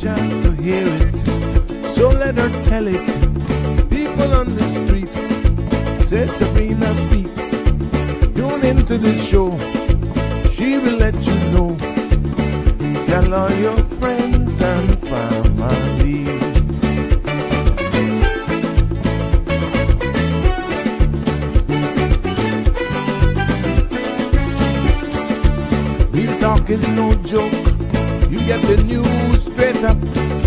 chance to hear it, so let her tell it. People on the streets say Sabrina Speaks. Tune into the show, she will let you know. Tell all your friends and family. Real talk is no joke. You get the news straight up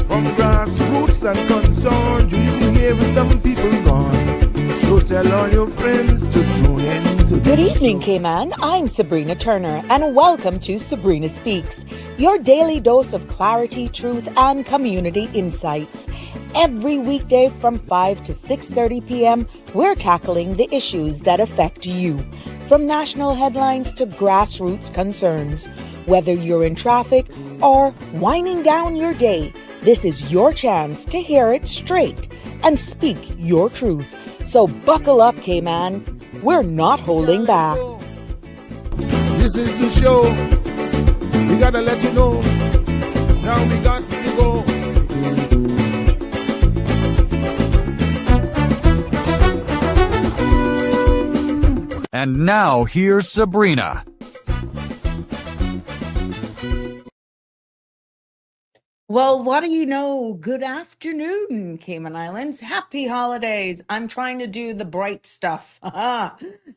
from grassroots and concerns. You hear some people gone. So tell all your friends to tune in to Good evening, Cayman. I'm Sabrina Turner, and welcome to Sabrina Speaks, your daily dose of clarity, truth, and community insights. Every weekday from 5 to 6:30 p.m., we're tackling the issues that affect you, from national headlines to grassroots concerns. Whether you're in traffic or winding down your day, this is your chance to hear it straight and speak your truth. So buckle up, Cayman. We're not holding back. This is the show. We gotta let you know. Now we got to go. And now here's Sabrina. Well, what do you know? Good afternoon, Cayman Islands. Happy holidays. I'm trying to do the bright stuff.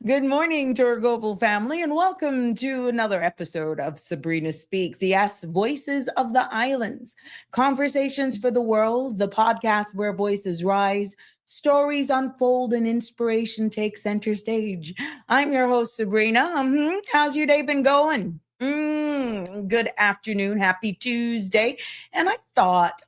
Good morning to our global family, and welcome to another episode of Sabrina Speaks. Yes, Voices of the Islands, conversations for the world, the podcast where voices rise, stories unfold, and inspiration takes center stage. I'm your host, Sabrina. How's your day been going? Good afternoon. Happy Tuesday. And I thought,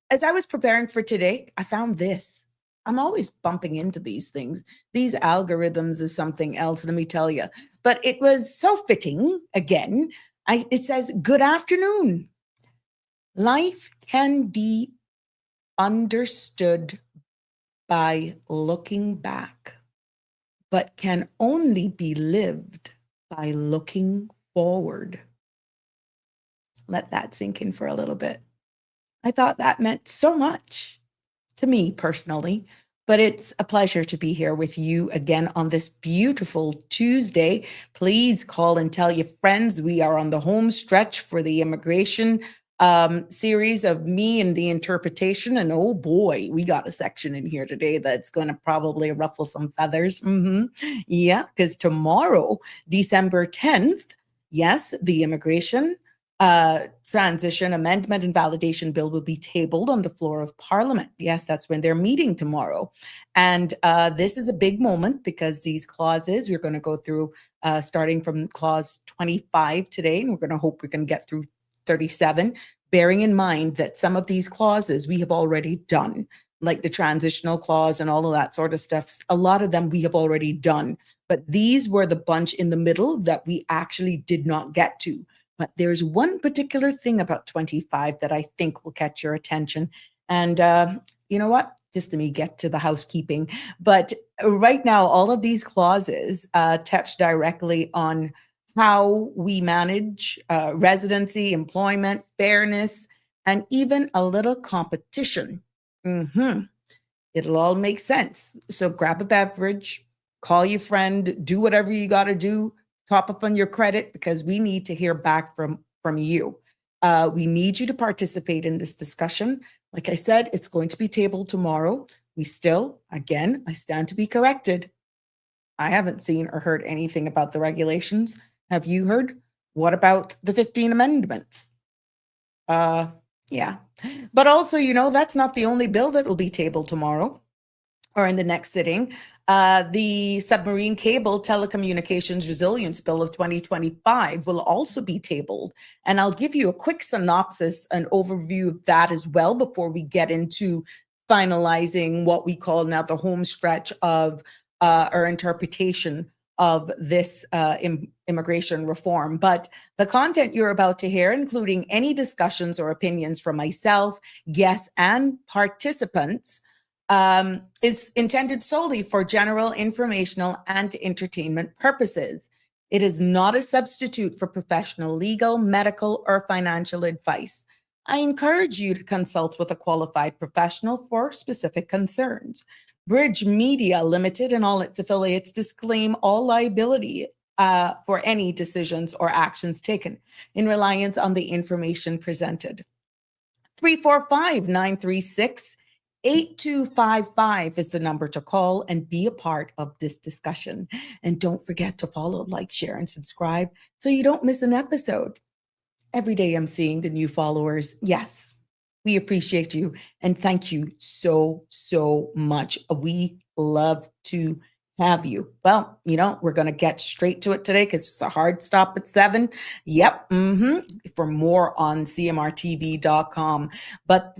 as I was preparing for today, I found this. I'm always bumping into these things. These algorithms is something else, let me tell you. But it was so fitting. Again, it says, good afternoon. Life can be understood by looking back, but can only be lived by looking forward. Let that sink in for a little bit. I thought that meant so much to me personally, but it's a pleasure to be here with you again on this beautiful Tuesday. Please call and tell your friends. We are on the home stretch for the immigration series of me and the interpretation. And oh boy, we got a section in here today that's going to probably ruffle some feathers. Yeah, because tomorrow, December 10th, yes, the immigration transition amendment and validation bill will be tabled on the floor of Parliament. Yes, that's when they're meeting tomorrow. And this is a big moment because these clauses, we're going to go through starting from clause 25 today, and we're going to hope we can get through 37, bearing in mind that some of these clauses we have already done, like the transitional clause and all of that sort of stuff. A lot of them we have already done, but these were the bunch in the middle that we actually did not get to. But there's one particular thing about 25 that I think will catch your attention. And you know what? Just let me get to the housekeeping. But right now, all of these clauses touch directly on how we manage residency, employment, fairness, and even a little competition. It'll all make sense. So grab a beverage, call your friend, do whatever you got to do. Top up on your credit because we need to hear back from you. We need you to participate in this discussion. Like I said, it's going to be tabled tomorrow. We still, again, I stand to be corrected. I haven't seen or heard anything about the regulations. Have you heard? What about the 15 amendments? Yeah. But also, that's not the only bill that will be tabled tomorrow or in the next sitting. The Submarine Cable Telecommunications Resilience Bill of 2025 will also be tabled. And I'll give you a quick synopsis, an overview of that as well before we get into finalizing what we call now the home stretch of our interpretation of this immigration reform. But the content you're about to hear, including any discussions or opinions from myself, guests, and participants, is intended solely for general informational and entertainment purposes. It is not a substitute for professional legal, medical, or financial advice. I encourage you to consult with a qualified professional for specific concerns. Bridge Media Limited and all its affiliates disclaim all liability for any decisions or actions taken in reliance on the information presented. 345-936-8255 is the number to call and be a part of this discussion. And don't forget to follow, like, share, and subscribe so you don't miss an episode. Every day I'm seeing the new followers. Yes, we appreciate you and thank you so, so much. We love to have you. Well, we're going to get straight to it today because it's a hard stop at 7. Yep. For more on cmrtv.com. But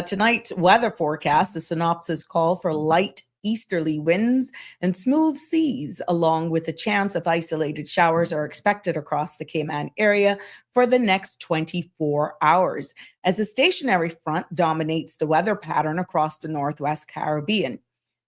tonight's weather forecast, the synopsis call for light easterly winds and smooth seas, along with a chance of isolated showers are expected across the Cayman area for the next 24 hours, as a stationary front dominates the weather pattern across the Northwest Caribbean.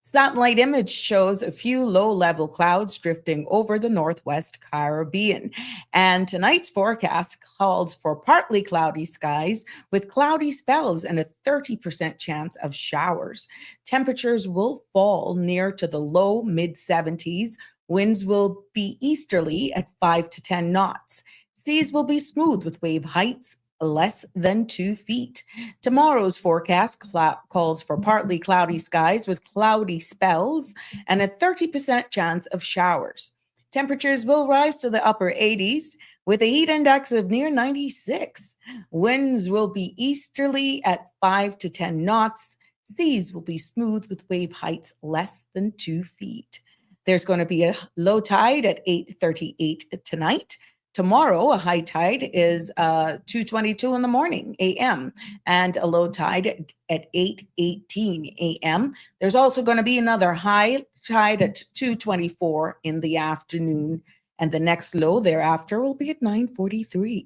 Satellite image shows a few low-level clouds drifting over the Northwest Caribbean. And tonight's forecast calls for partly cloudy skies with cloudy spells and a 30% chance of showers. Temperatures will fall near to the low mid-70s. Winds will be easterly at 5 to 10 knots. Seas will be smooth with wave heights less than 2 feet. Tomorrow's forecast calls for partly cloudy skies with cloudy spells and a 30% chance of showers. Temperatures will rise to the upper 80s with a heat index of near 96. Winds will be easterly at 5 to 10 knots. Seas will be smooth with wave heights less than 2 feet. There's going to be a low tide at 8:38 tonight. Tomorrow, a high tide is 2:22 in the morning, a.m., and a low tide at 8:18 a.m. There's also going to be another high tide at 2:24 in the afternoon, and the next low thereafter will be at 9:43.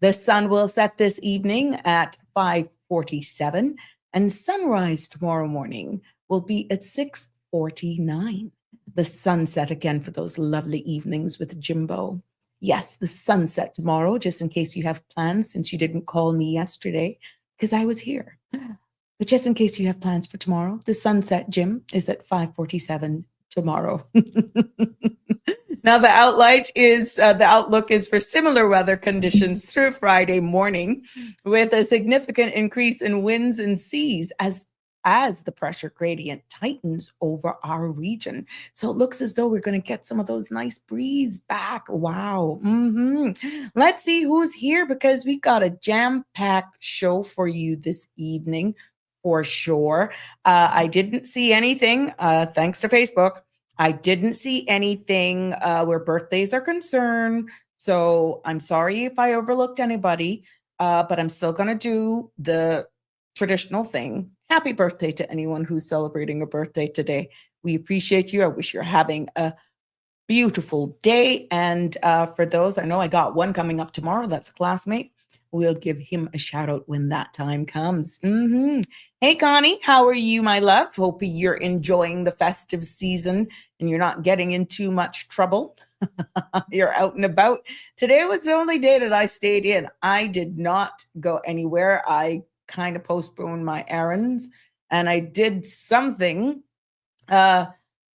The sun will set this evening at 5:47, and sunrise tomorrow morning will be at 6:49. The sunset again for those lovely evenings with Jimbo. Yes, the sunset tomorrow, just in case you have plans, since you didn't call me yesterday, because I was here. But just in case you have plans for tomorrow, the sunset, Jim, is at 5:47 tomorrow. Now, the outlook is for similar weather conditions through Friday morning, with a significant increase in winds and seas as the pressure gradient tightens over our region. So it looks as though we're going to get some of those nice breeze back. Wow. Let's see who's here, because we got a jam-packed show for you this evening for sure. I didn't see anything, thanks to Facebook. I didn't see anything where birthdays are concerned. So I'm sorry if I overlooked anybody, but I'm still going to do the traditional thing. Happy birthday to anyone who's celebrating a birthday today. We appreciate you. I wish you're having a beautiful day. And for those, I know I got one coming up tomorrow. That's a classmate. We'll give him a shout out when that time comes. Hey, Connie, how are you, my love? Hope you're enjoying the festive season and you're not getting in too much trouble. You're out and about. Today was the only day that I stayed in. I did not go anywhere. I kind of postponed my errands and I did something. I'm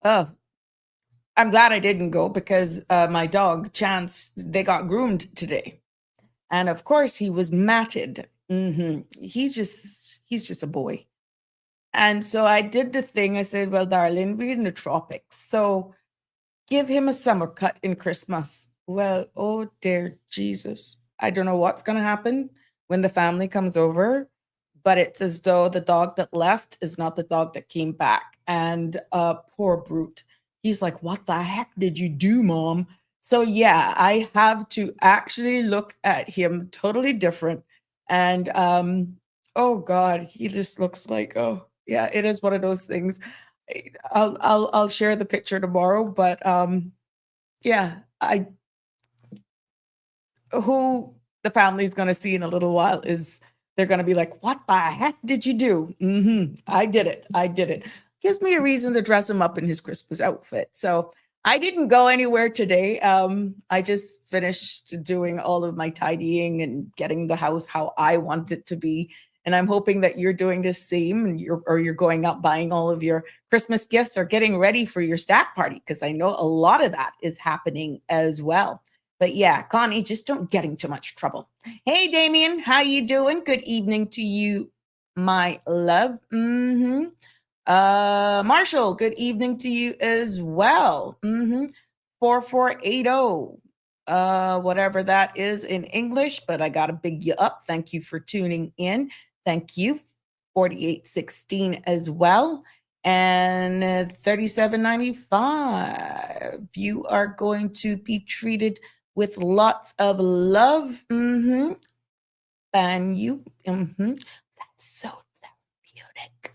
glad I didn't go, because my dog Chance, they got groomed today, and of course he was matted. He's just a boy. And so I did the thing. I said, well, darling, we're in the tropics, so give him a summer cut in Christmas. Well, oh dear Jesus, I don't know what's going to happen when the family comes over, but it's as though the dog that left is not the dog that came back. And poor brute. He's like, what the heck did you do, Mom? So yeah, I have to actually look at him totally different. And oh God, he just looks like, oh yeah, it is one of those things. I'll share the picture tomorrow, but yeah, who the family's going to see in a little while is, they're going to be like, what the heck did you do? I did it. Gives me a reason to dress him up in his Christmas outfit. So I didn't go anywhere today. I just finished doing all of my tidying and getting the house how I want it to be. And I'm hoping that you're doing the same, and you're going out buying all of your Christmas gifts or getting ready for your staff party, because I know a lot of that is happening as well. But yeah, Connie, just don't get in too much trouble. Hey, Damien, how you doing? Good evening to you, my love. Marshall, good evening to you as well. 4480. Whatever that is in English, but I gotta big you up. Thank you for tuning in. Thank you. 4816 as well. And 3795. You are going to be treated with lots of love. And you. That's so therapeutic.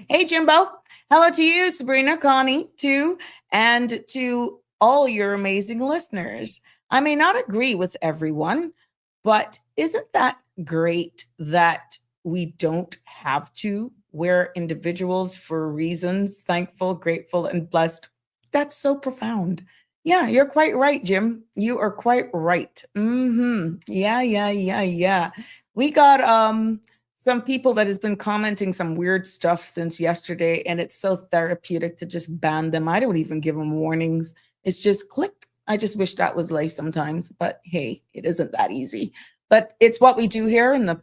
Hey, Jimbo. Hello to you, Sabrina, Connie, too, and to all your amazing listeners. I may not agree with everyone, but isn't that great that we don't have to? We're individuals for reasons, thankful, grateful, and blessed. That's so profound. Yeah, you're quite right, Jim. You are quite right. Yeah. We got some people that has been commenting some weird stuff since yesterday, and it's so therapeutic to just ban them. I don't even give them warnings. It's just click. I just wish that was life sometimes, but hey, it isn't that easy. But it's what we do here in the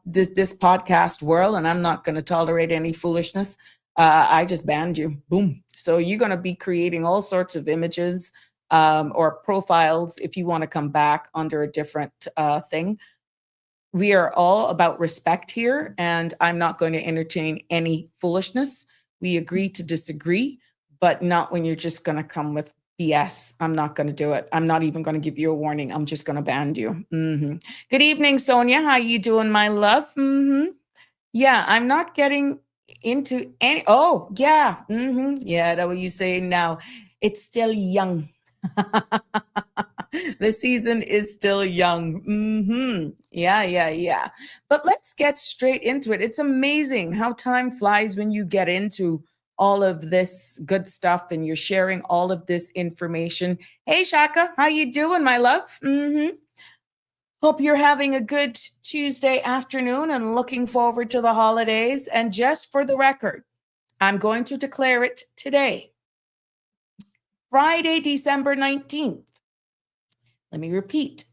this podcast world, and I'm not going to tolerate any foolishness. I just banned you. Boom. So you're going to be creating all sorts of images or profiles if you want to come back under a different thing. We are all about respect here, and I'm not going to entertain any foolishness. We agree to disagree, but not when you're just going to come with BS. I'm not going to do it. I'm not even going to give you a warning. I'm just going to ban you. Good evening, Sonia. How you doing, my love? Yeah, I'm not getting into any. Oh, yeah. Yeah, that's what you say now. It's still young. The season is still young. Yeah. But let's get straight into it. It's amazing how time flies when you get into all of this good stuff and you're sharing all of this information. Hey, Shaka, how you doing, my love? Hope you're having a good Tuesday afternoon and looking forward to the holidays. And just for the record, I'm going to declare it today, Friday, December 19th. Let me repeat,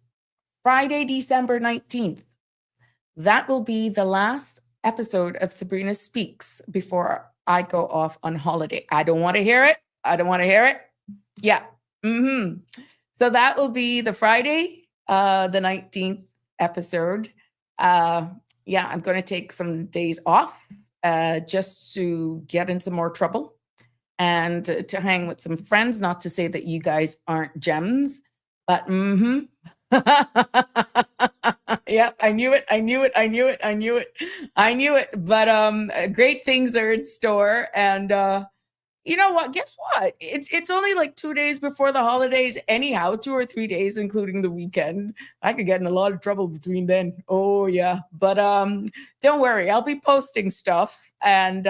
Friday, December 19th. That will be the last episode of Sabrina Speaks before I go off on holiday. I don't want to hear it. Yeah. So that will be the Friday, the 19th episode. I'm going to take some days off just to get in some more trouble and to hang with some friends. Not to say that you guys aren't gems, but Yep, I knew it. But great things are in store. And you know what? Guess what? It's only like 2 days before the holidays anyhow, 2 or 3 days, including the weekend. I could get in a lot of trouble between then. Oh yeah. But don't worry, I'll be posting stuff. And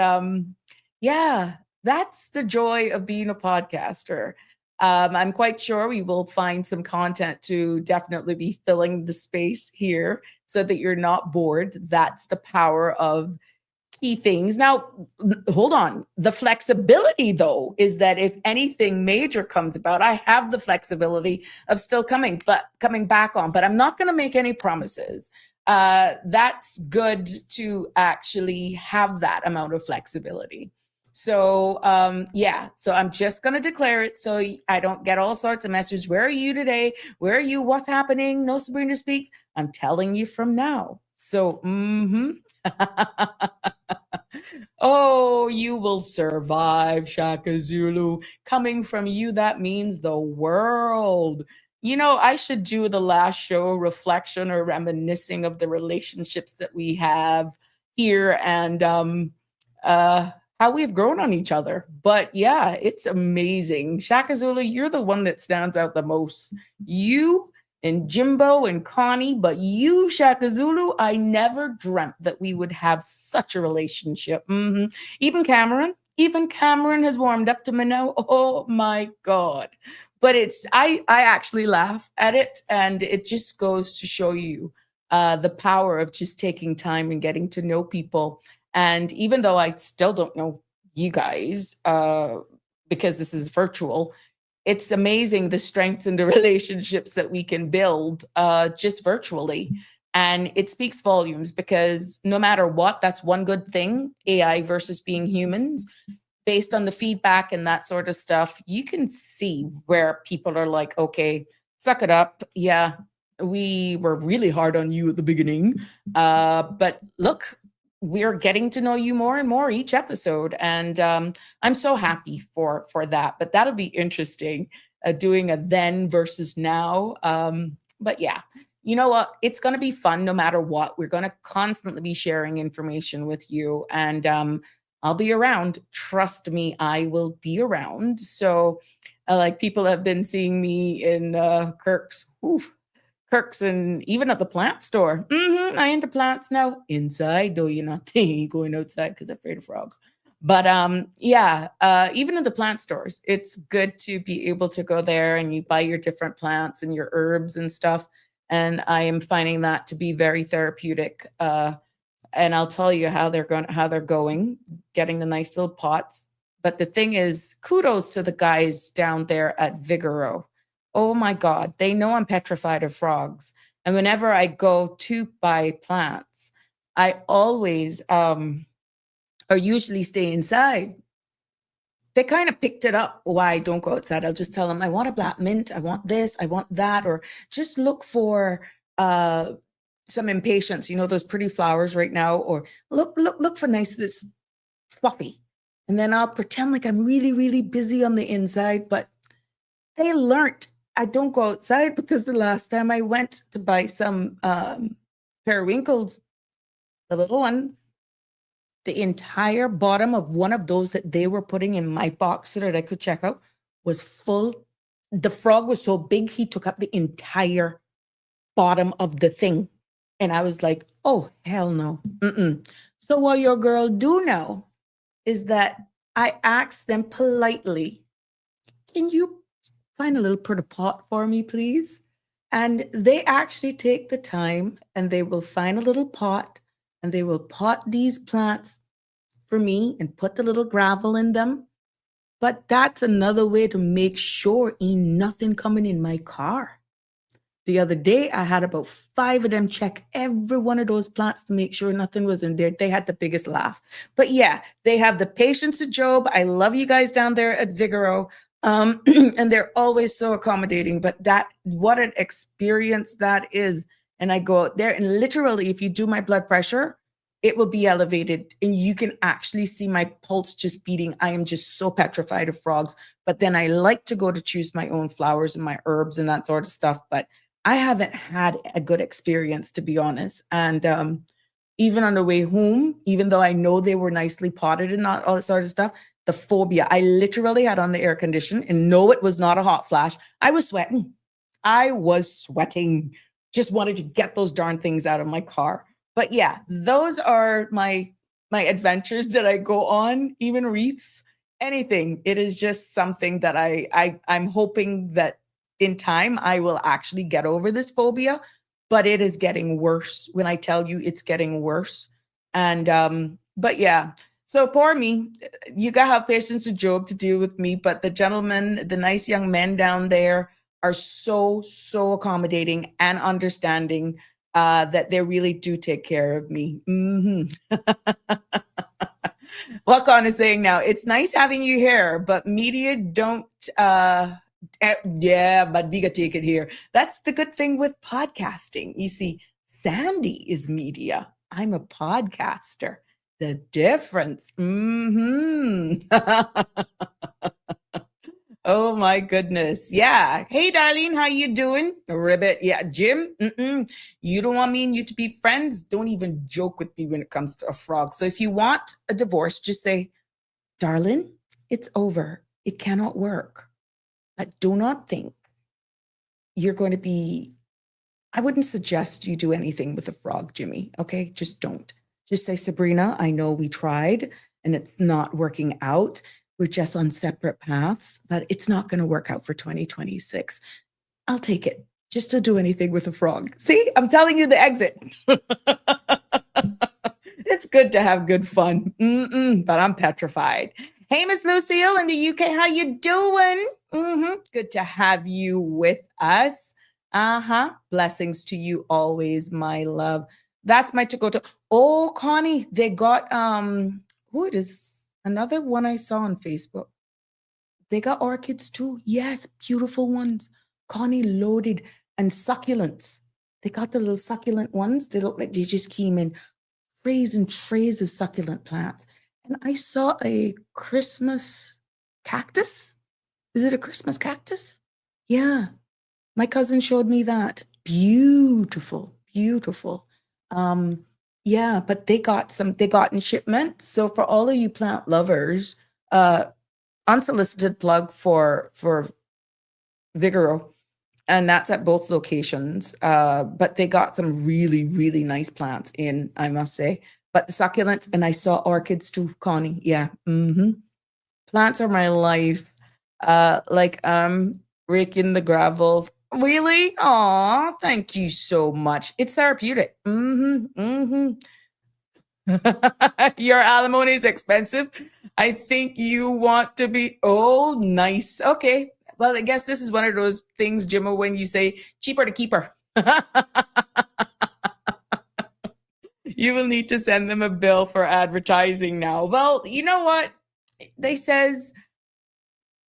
yeah, that's the joy of being a podcaster. I'm quite sure we will find some content to definitely be filling the space here so that you're not bored. That's the power of key things. Now, hold on. The flexibility, though, is that if anything major comes about, I have the flexibility of still coming back on, but I'm not going to make any promises. That's good to actually have that amount of flexibility. So, so I'm just going to declare it so I don't get all sorts of messages. Where are you today? Where are you? What's happening? No Sabrina Speaks. I'm telling you from now. So, oh, you will survive, Shaka Zulu. Coming from you, that means the world. You know, I should do the last show reflection or reminiscing of the relationships that we have here and how we've grown on each other. But yeah, it's amazing. Shaka Zulu, you're the one that stands out the most. You and Jimbo and Connie, but you, Shaka Zulu, I never dreamt that we would have such a relationship. Even Cameron, Even Cameron has warmed up to me now. Oh my God. But I actually laugh at it, and it just goes to show you the power of just taking time and getting to know people. And even though I still don't know you guys, because this is virtual, it's amazing the strengths and the relationships that we can build just virtually. And it speaks volumes because no matter what, that's one good thing, AI versus being humans. Based on the feedback and that sort of stuff, you can see where people are like, okay, suck it up. Yeah, we were really hard on you at the beginning. But look, we're getting to know you more and more each episode. And I'm so happy for that. But that'll be interesting, doing a then versus now. But yeah, you know what? It's going to be fun no matter what. We're going to constantly be sharing information with you. And I'll be around. Trust me, I will be around. So, like, people have been seeing me in Kirk's, and even at the plant store. I into plants now. Inside, though, you're not going outside because I'm afraid of frogs. But yeah, even in the plant stores, it's good to be able to go there and you buy your different plants and your herbs and stuff. And I am finding that to be very therapeutic. And I'll tell you how they're going, getting the nice little pots. But the thing is, kudos to the guys down there at Vigoro. Oh my God, they know I'm petrified of frogs. And whenever I go to buy plants, I always or usually stay inside. They kind of picked it up why I don't go outside. I'll just tell them I want a black mint, I want this, I want that, or just look for some impatience, those pretty flowers right now, or look for nice, this fluffy. And then I'll pretend like I'm really, really busy on the inside, but they learned I don't go outside because the last time I went to buy some periwinkles, the little one, the entire bottom of one of those that they were putting in my box so that I could check out was full. The frog was so big, he took up the entire bottom of the thing. And I was like, oh, hell no. So what your girl do now is that I asked them politely, can you find a little pretty pot for me, please? And they actually take the time and they will find a little pot and they will pot these plants for me and put the little gravel in them. But that's another way to make sure ain't nothing coming in my car. The other day, I had about 5 of them check every one of those plants to make sure nothing was in there. They had the biggest laugh. But yeah, they have the patience of Job. I love you guys down there at Vigoro. And they're always so accommodating. But what an experience that is. And I go out there and literally, if you do my blood pressure, it will be elevated and you can actually see my pulse just beating. I am just so petrified of frogs. But then I like to go to choose my own flowers and my herbs and that sort of stuff. But I haven't had a good experience, to be honest. And even on the way home, even though I know they were nicely potted and not all that sort of stuff, the phobia, I literally had on the air condition and no, it was not a hot flash. I was sweating. Just wanted to get those darn things out of my car. But yeah, those are my adventures that I go on, even wreaths, anything. It is just something that I'm hoping that in time, I will actually get over this phobia, but it is getting worse. When I tell you it's getting worse. And, but yeah, so poor me, you got to have patience with Job to deal with me, but the gentlemen, the nice young men down there are so accommodating and understanding that they really do take care of me. Wakon is saying now, it's nice having you here, but media don't, yeah, but we gotta take it here. That's the good thing with podcasting. You see, Sandy is media. I'm a podcaster. The difference. Oh my goodness. Yeah. Hey, Darlene, how you doing? Ribbit. Yeah. Jim, you don't want me and you to be friends. Don't even joke with me when it comes to a frog. So if you want a divorce, just say, darling, it's over. It cannot work. But do not think you're going to be, I wouldn't suggest you do anything with a frog, Jimmy. Okay. Just don't. Just say, Sabrina, I know we tried and it's not working out. We're just on separate paths, but it's not going to work out for 2026. I'll take it just to do anything with a frog. See, I'm telling you the exit. It's good to have good fun, but I'm petrified. Hey, Miss Lucille in the UK, how you doing? It's good to have you with us. Blessings to you always, my love. That's my to-go-to. Oh, Connie, they got, who it is? Another one I saw on Facebook. They got orchids too. Yes, beautiful ones. Connie, loaded, and succulents. They got the little succulent ones. They look like they just came in trays and trays of succulent plants. And I saw a Christmas cactus. Is it a Christmas cactus? Yeah. My cousin showed me that. Beautiful, beautiful. Yeah, but they got in shipment. So for all of you plant lovers, unsolicited plug for Vigoro, and that's at both locations. But they got some really, really nice plants in, I must say. But the succulents, and I saw orchids too, Connie. Yeah. Plants are my life. Like I'm raking the gravel. Really? Aw, thank you so much. It's therapeutic. Your alimony is expensive. I think you want to be, oh, nice. Okay. Well, I guess this is one of those things, Jimmo, when you say cheaper to keep her. You will need to send them a bill for advertising now. Well, you know what? They says,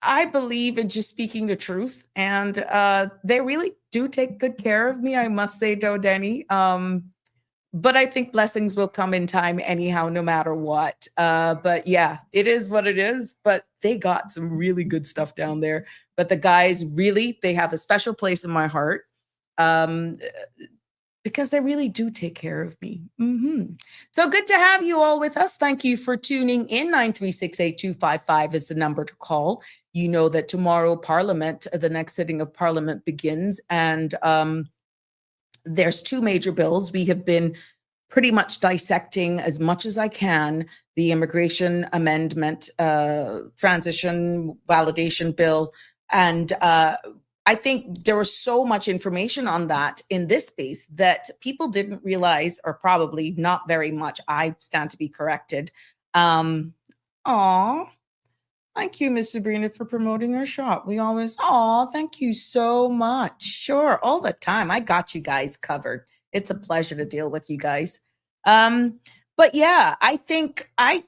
I believe in just speaking the truth. And they really do take good care of me, I must say, Dodeni. But I think blessings will come in time anyhow, no matter what. But yeah, it is what it is. But they got some really good stuff down there. But the guys really, they have a special place in my heart because they really do take care of me. So good to have you all with us. Thank you for tuning in. 9368255 is the number to call. You know that tomorrow Parliament, the next sitting of Parliament begins. And there's two major bills. We have been pretty much dissecting as much as I can the immigration amendment, transition validation bill. And I think there was so much information on that in this space that people didn't realize, or probably not very much. I stand to be corrected. Thank you, Miss Sabrina, for promoting our shop. We always, thank you so much. Sure, all the time. I got you guys covered. It's a pleasure to deal with you guys. But yeah, I think I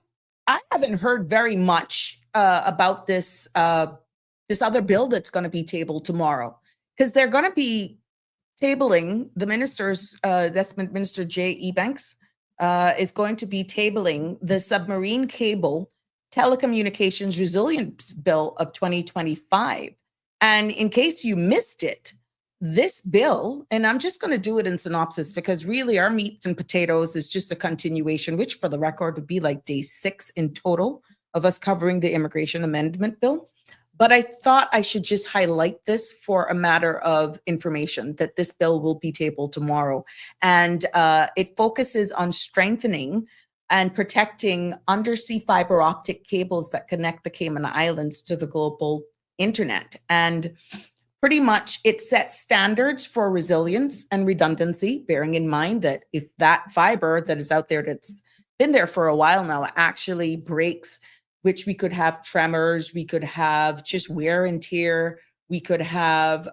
haven't heard very much about this this other bill that's going to be tabled tomorrow, because they're going to be tabling the ministers. That's Minister J.E. Banks is going to be tabling the submarine cable telecommunications resilience bill of 2025. And in case you missed it, this bill, and I'm just going to do it in synopsis because really our meat and potatoes is just a continuation, which for the record would be like day 6 in total of us covering the immigration amendment bill. But I thought I should just highlight this for a matter of information that this bill will be tabled tomorrow. And it focuses on strengthening and protecting undersea fiber optic cables that connect the Cayman Islands to the global internet. And pretty much it sets standards for resilience and redundancy, bearing in mind that if that fiber that is out there that's been there for a while now actually breaks, which we could have tremors, we could have just wear and tear, we could have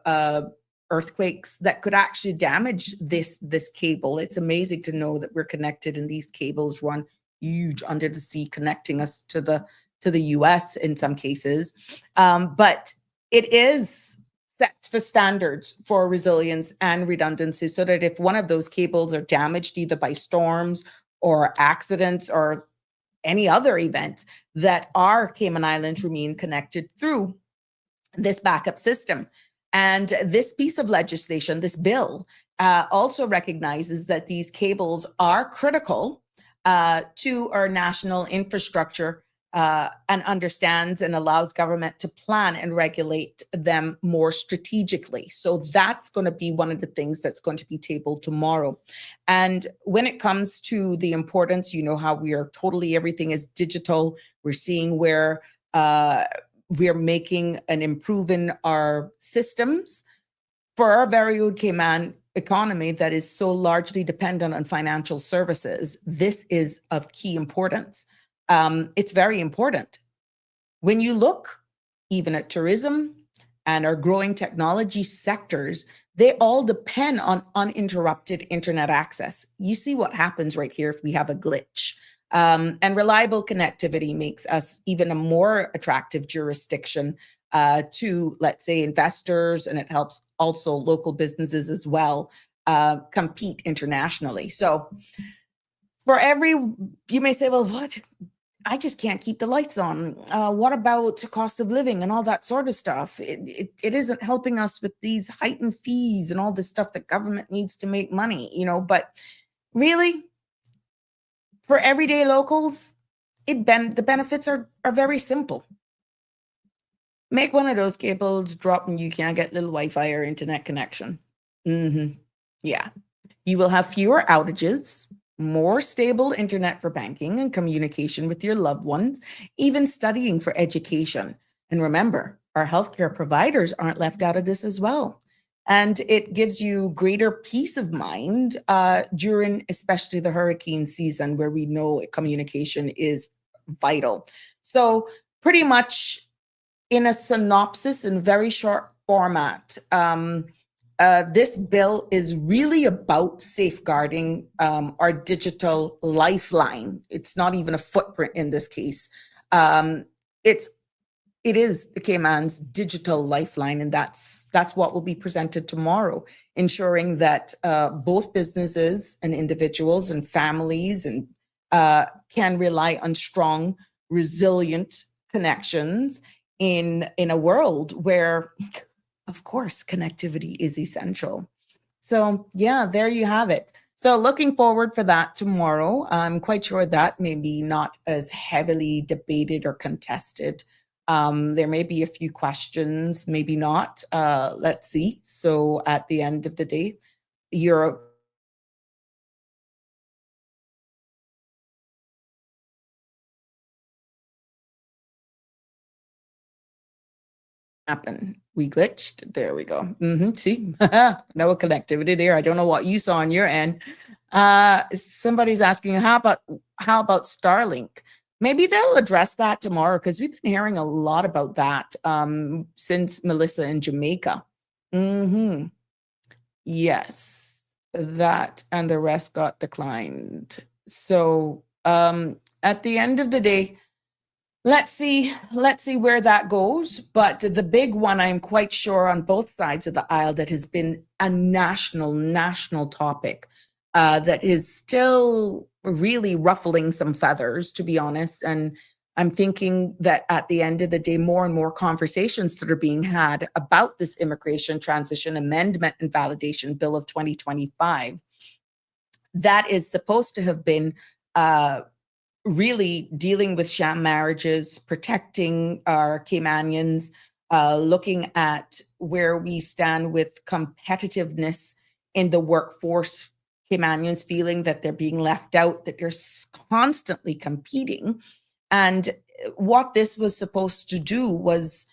earthquakes that could actually damage this cable. It's amazing to know that we're connected and these cables run huge under the sea, connecting us to the US in some cases. But it is sets for standards for resilience and redundancy so that if one of those cables are damaged either by storms or accidents or any other event, that our Cayman Islands remain connected through this backup system. And this piece of legislation, this bill, also recognizes that these cables are critical to our national infrastructure and understands and allows government to plan and regulate them more strategically. So that's going to be one of the things that's going to be tabled tomorrow. And when it comes to the importance, you know how we are totally, everything is digital. We're seeing where we're making and improving our systems for our very own Cayman economy that is so largely dependent on financial services. This is of key importance. It's very important. When you look even at tourism and our growing technology sectors, they all depend on uninterrupted internet access. You see what happens right here if we have a glitch. And reliable connectivity makes us even a more attractive jurisdiction to, let's say, investors, and it helps also local businesses as well compete internationally. So for you may say, well, what? I just can't keep the lights on. What about cost of living and all that sort of stuff? It isn't helping us with these heightened fees and all this stuff that government needs to make money, but really, for everyday locals, the benefits are very simple. Make one of those cables drop and you can't get little Wi-Fi or internet connection. Yeah. You will have fewer outages, more stable internet for banking and communication with your loved ones, even studying for education. And remember, our healthcare providers aren't left out of this as well. And it gives you greater peace of mind during especially the hurricane season, where we know communication is vital. So pretty much in a synopsis, in very short format, this bill is really about safeguarding our digital lifeline. It's not even a footprint in this case. It is the Cayman's digital lifeline, and that's what will be presented tomorrow, ensuring that both businesses and individuals and families and can rely on strong, resilient connections in a world where, of course, connectivity is essential. So yeah, there you have it. So looking forward for that tomorrow. I'm quite sure that may be not as heavily debated or contested. There may be a few questions, maybe not. Let's see. So at the end of the day, Europe happened. We glitched. There we go. See, no connectivity there. I don't know what you saw on your end. Somebody's asking, how about Starlink? Maybe they'll address that tomorrow, because we've been hearing a lot about that since Melissa in Jamaica. Yes, that and the rest got declined. So at the end of the day, let's see where that goes. But the big one, I'm quite sure on both sides of the aisle, that has been a national topic that is still really ruffling some feathers, to be honest. And I'm thinking that at the end of the day, more and more conversations that are being had about this Immigration Transition Amendment and Validation Bill of 2025, that is supposed to have been really dealing with sham marriages, protecting our Caymanians, looking at where we stand with competitiveness in the workforce, Caymanians feeling that they're being left out, that they're constantly competing. And what this was supposed to do was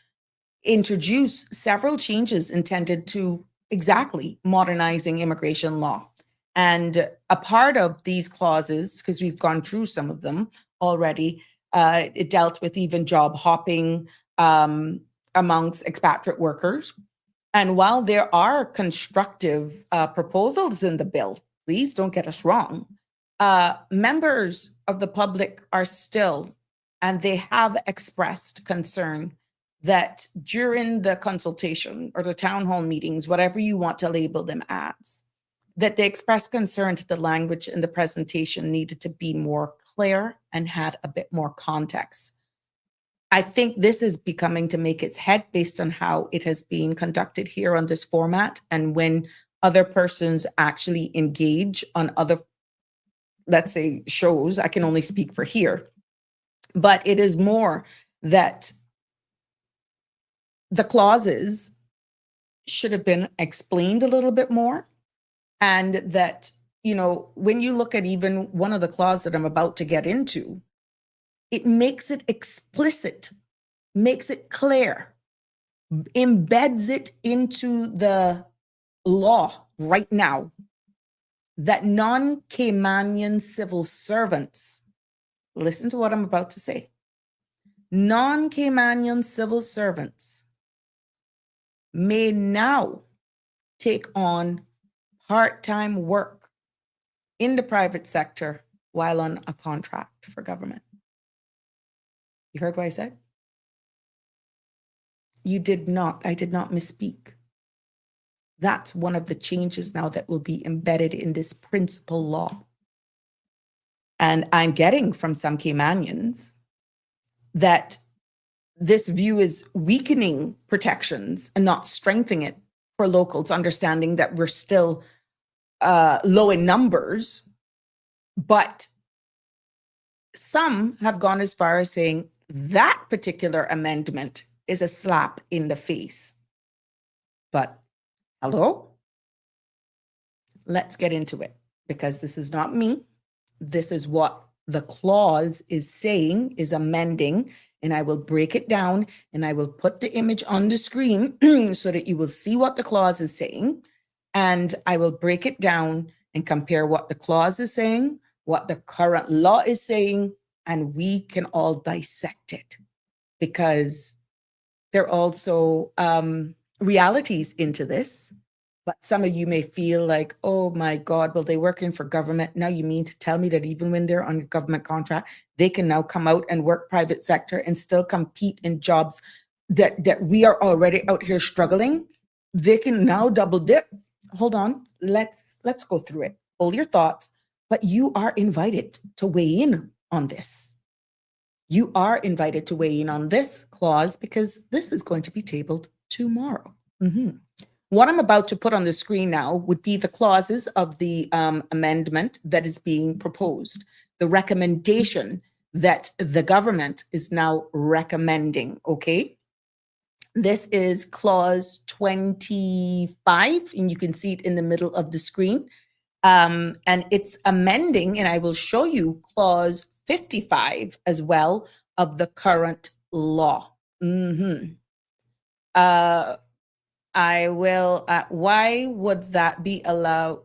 introduce several changes intended to exactly modernizing immigration law. And a part of these clauses, because we've gone through some of them already, it dealt with even job hopping amongst expatriate workers. And while there are constructive proposals in the bill, please don't get us wrong, members of the public are still, and they have expressed concern that during the consultation or the town hall meetings, whatever you want to label them as, that they expressed concern that the language in the presentation needed to be more clear and had a bit more context. I think this is becoming to make its head based on how it has been conducted here on this format. And when other persons actually engage on other, let's say, shows, I can only speak for here, But it is more that the clauses should have been explained a little bit more. And that, when you look at even one of the clauses that I'm about to get into, it makes it explicit, makes it clear, embeds it into the law right now that non-Caymanian civil servants, listen to what I'm about to say, non-Caymanian civil servants may now take on part-time work in the private sector while on a contract for government. You heard what I said? I did not misspeak. That's one of the changes now that will be embedded in this principal law. And I'm getting from some Caymanians that this view is weakening protections and not strengthening it for locals, understanding that we're still low in numbers. But some have gone as far as saying that particular amendment is a slap in the face. But hello? Let's get into it, because this is not me. This is what the clause is saying, is amending, and I will break it down and I will put the image on the screen so that you will see what the clause is saying. And I will break it down and compare what the clause is saying, what the current law is saying, and we can all dissect it, because there are also realities into this. But some of you may feel like, oh my God, well, they working for government. Now you mean to tell me that even when they're on a government contract, they can now come out and work private sector and still compete in jobs that we are already out here struggling? They can now double dip. Hold on, let's go through it. Hold your thoughts, but you are invited to weigh in on this. You are invited to weigh in on this clause, because this is going to be tabled tomorrow. What I'm about to put on the screen now would be the clauses of the amendment that is being proposed, the recommendation that the government is now recommending, okay? This is clause 25, and you can see it in the middle of the screen. And it's amending, and I will show you clause 55 as well of the current law. I will, why would that be allowed?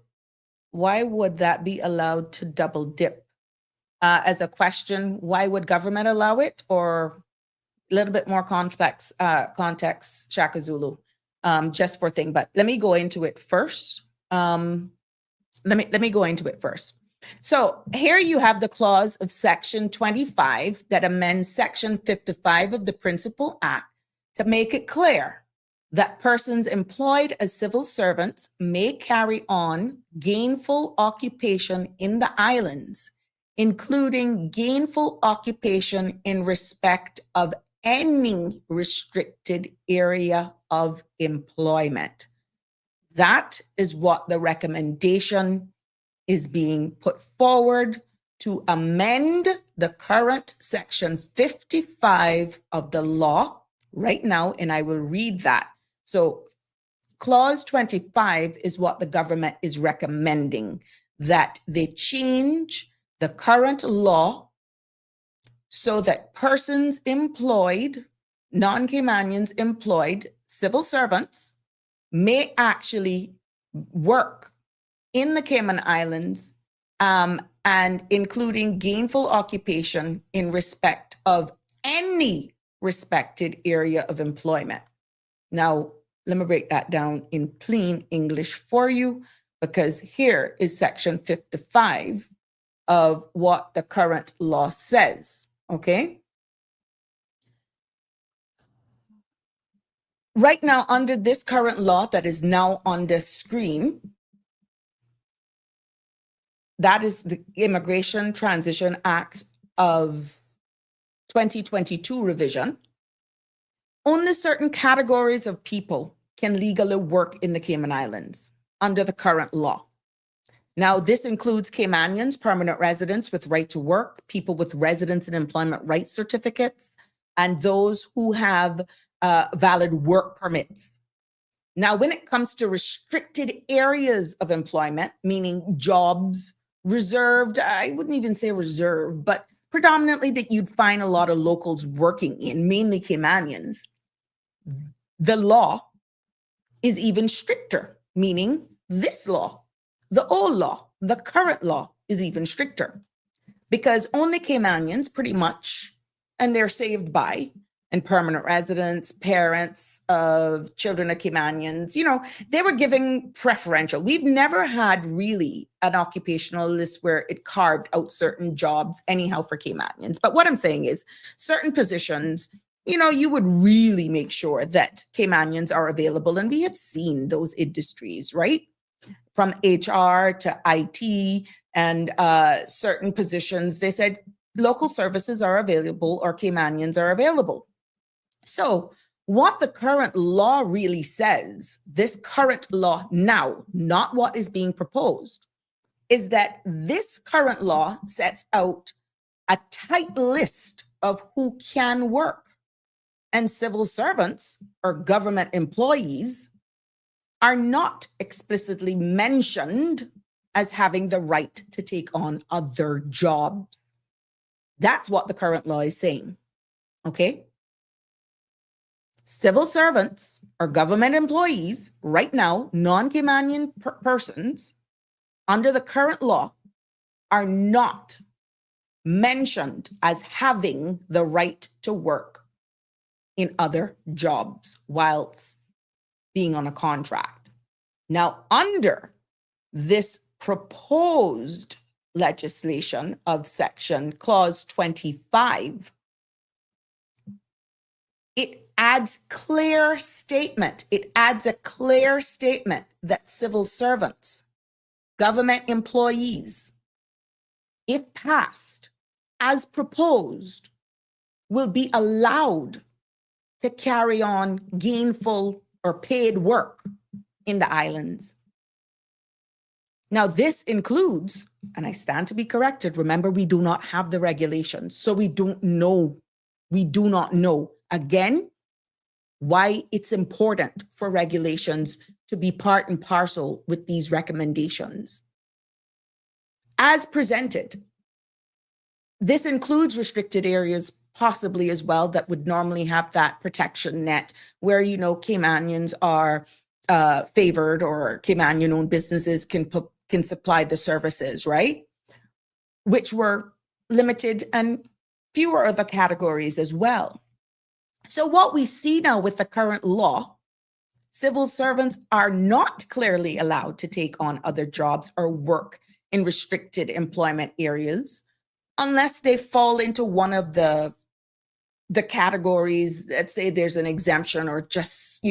Why would that be allowed to double dip? As a question, why would government allow it? Or a little bit more complex context, Shaka Zulu, just for thing. But let me go into it first. Let me go into it first. So here you have the clause of section 25 that amends section 55 of the Principal Act to make it clear that persons employed as civil servants may carry on gainful occupation in the islands, including gainful occupation in respect of any restricted area of employment. That is what the recommendation is being put forward to amend the current section 55 of the law right now, and I will read that. So clause 25 is what the government is recommending, that they change the current law so that persons employed, non-Caymanians employed, civil servants may actually work in the Cayman Islands, and including gainful occupation in respect of any respected area of employment. Now, let me break that down in plain English for you, because here is section 55 of what the current law says, okay? Right now, under this current law that is now on the screen, that is the Immigration Transition Act of 2022 revision. Only certain categories of people can legally work in the Cayman Islands under the current law. Now, this includes Caymanians, permanent residents with right to work, people with residence and employment rights certificates, and those who have valid work permits. Now, when it comes to restricted areas of employment, meaning jobs reserved, I wouldn't even say reserved, but predominantly that you'd find a lot of locals working in, mainly Caymanians, the law is even stricter, meaning this law, the old law, the current law is even stricter because only Caymanians pretty much, and they're saved by, and permanent residents, parents of children of Caymanians, they were giving preferential. We've never had really an occupational list where it carved out certain jobs anyhow for Caymanians. But what I'm saying is certain positions, you would really make sure that Caymanians are available. And we have seen those industries, right? From HR to IT and certain positions, they said local services are available or Caymanians are available. So what the current law really says, this current law now, not what is being proposed, is that this current law sets out a tight list of who can work. And civil servants or government employees are not explicitly mentioned as having the right to take on other jobs. That's what the current law is saying, okay? Civil servants or government employees right now, non-Caymanian persons under the current law are not mentioned as having the right to work in other jobs whilst being on a contract. Now, under this proposed legislation of section clause 25, it adds a clear statement that civil servants, government employees, if passed as proposed, will be allowed to carry on gainful or paid work in the islands. Now, this includes, and I stand to be corrected, remember, we do not have the regulations, so we do not know, again, why it's important for regulations to be part and parcel with these recommendations. As presented, this includes restricted areas possibly as well that would normally have that protection net where, Caymanians are favored or Caymanian-owned businesses can supply the services, right? Which were limited and fewer other categories as well. So what we see now with the current law, civil servants are not clearly allowed to take on other jobs or work in restricted employment areas unless they fall into one of the categories that say there's an exemption or just,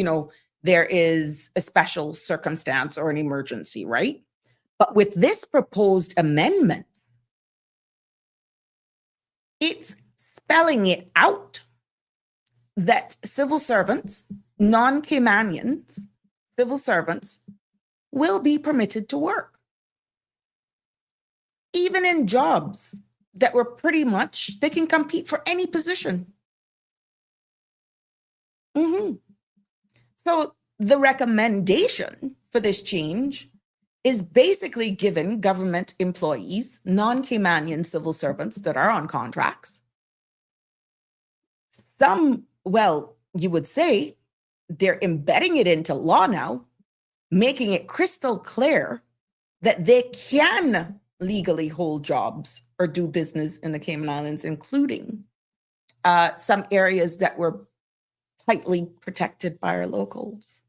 there is a special circumstance or an emergency, right? But with this proposed amendment, it's spelling it out that civil servants, non-Caymanians, civil servants will be permitted to work. Even in jobs that were pretty much, they can compete for any position. So the recommendation for this change is basically given government employees, non-Caymanian civil servants that are on contracts. Some, well, you would say they're embedding it into law now, making it crystal clear that they can legally hold jobs or do business in the Cayman Islands, including some areas that were tightly protected by our locals.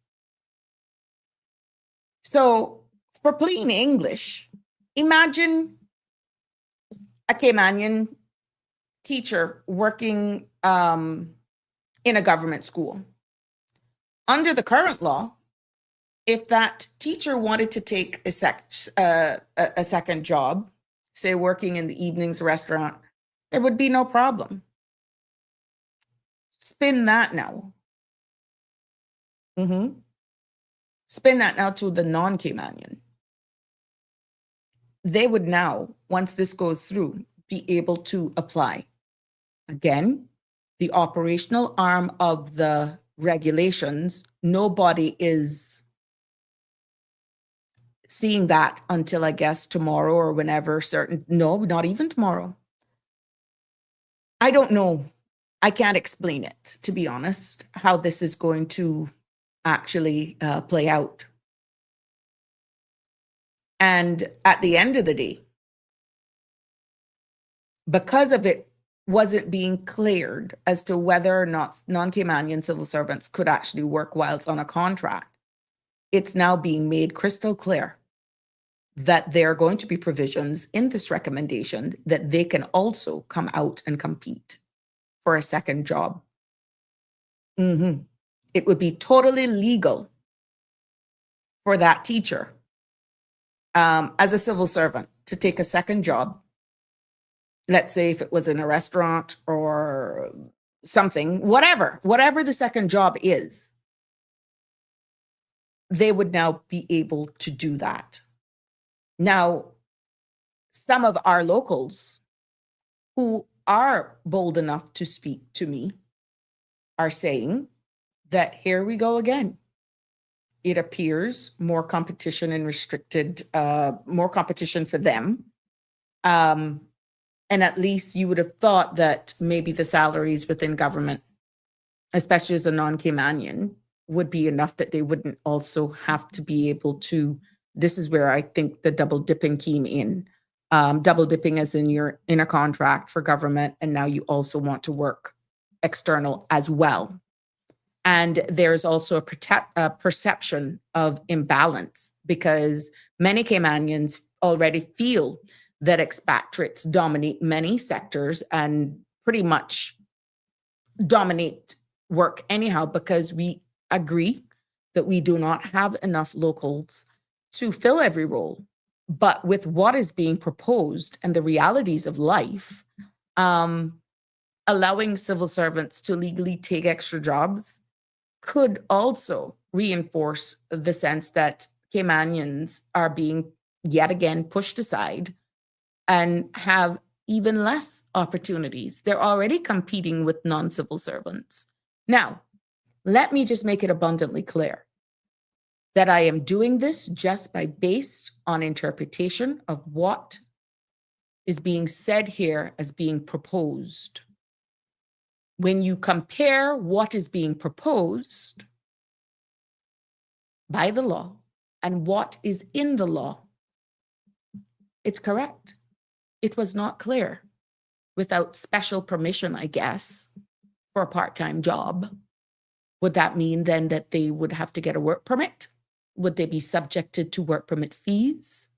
So for plain English, imagine a Caymanian teacher working in a government school. Under the current law, if that teacher wanted to take a second job, say working in the evenings restaurant, there would be no problem. Spin that now. Spin that now to the non-Caymanian. they would now, once this goes through, be able to apply. Again, the operational arm of the regulations, nobody is seeing that until I guess tomorrow or whenever no, not even tomorrow. I don't know. I can't explain it, to be honest, how this is going to actually play out. And at the end of the day, because of it wasn't being cleared as to whether or not non-Caymanian civil servants could actually work whilst on a contract, it's now being made crystal clear that there are going to be provisions in this recommendation that they can also come out and compete for a second job. It would be totally legal for that teacher as a civil servant to take a second job. Let's say if it was in a restaurant or something, whatever the second job is, they would now be able to do that. Now, some of our locals who are bold enough to speak to me are saying that here we go again. It appears more competition and restricted, more competition for them. And at least you would have thought that maybe the salaries within government, especially as a non-Caymanian, would be enough that they wouldn't also have to be able to. This is where I think the double dipping came in. Double dipping as in you're in a contract for government and now you also want to work external as well. And there's also a perception of imbalance because many Caymanians already feel that expatriates dominate many sectors and pretty much dominate work anyhow, because we agree that we do not have enough locals to fill every role. But with what is being proposed and the realities of life, allowing civil servants to legally take extra jobs could also reinforce the sense that Caymanians are being yet again pushed aside and have even less opportunities. They're already competing with non-civil servants. Now, let me just make it abundantly clear that I am doing this just based on interpretation of what is being said here as being proposed. When you compare what is being proposed by the law and what is in the law, it's correct. It was not clear. Without special permission, I guess, for a part-time job, would that mean then that they would have to get a work permit? Would they be subjected to work permit fees?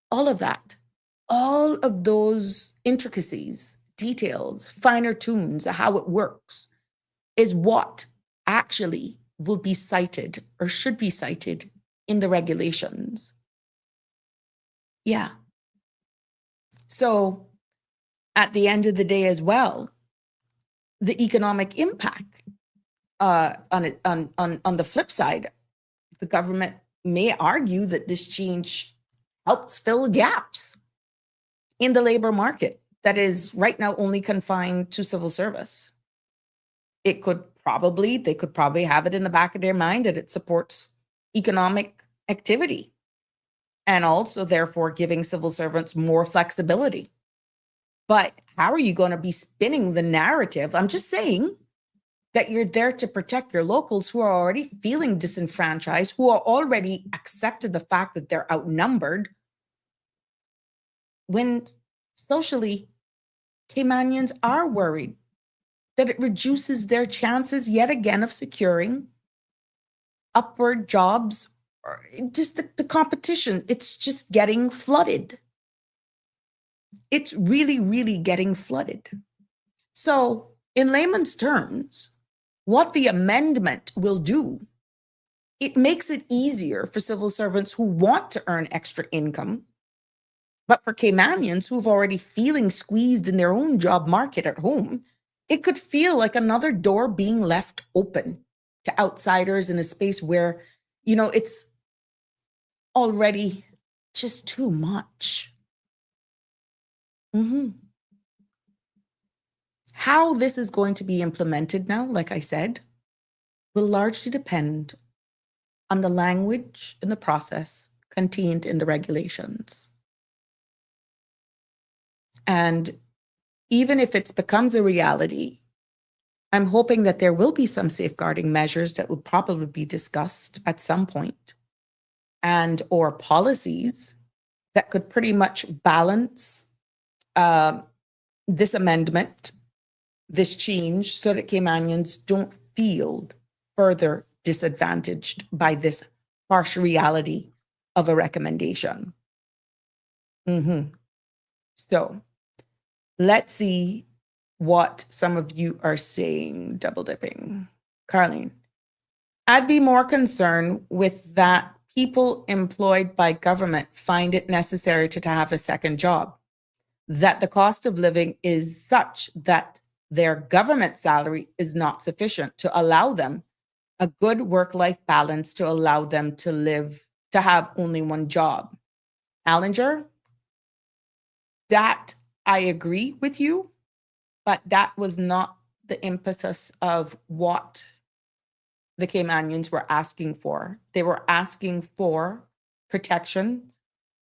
All of that, all of those intricacies, details, finer tunes of how it works is what actually will be cited or should be cited in the regulations. Yeah. So at the end of the day as well, the economic impact on the flip side, the government may argue that this change helps fill gaps in the labor market that is right now only confined to civil service. They could probably have it in the back of their mind that it supports economic activity and also therefore giving civil servants more flexibility. But how are you going to be spinning the narrative? I'm just saying that you're there to protect your locals who are already feeling disenfranchised, who are already accepted the fact that they're outnumbered, when socially, Caymanians are worried that it reduces their chances yet again of securing upward jobs, or just the competition. It's just getting flooded. It's really, really getting flooded. So in layman's terms, what the amendment will do, it makes it easier for civil servants who want to earn extra income. But for Caymanians who've already feeling squeezed in their own job market at home, it could feel like another door being left open to outsiders in a space where, it's already just too much. Mhm. How this is going to be implemented now, like I said, will largely depend on the language and the process contained in the regulations. And even if it becomes a reality, I'm hoping that there will be some safeguarding measures that will probably be discussed at some point, and or policies that could pretty much balance this amendment, this change, so that Caymanians don't feel further disadvantaged by this harsh reality of a recommendation. So let's see what some of you are saying. Double dipping. Carlene, I'd be more concerned with that people employed by government find it necessary to have a second job, that the cost of living is such that their government salary is not sufficient to allow them a good work-life balance, to allow them to live, to have only one job. Allinger, that I agree with you, but that was not the impetus of what the Caymanians were asking for. They were asking for protection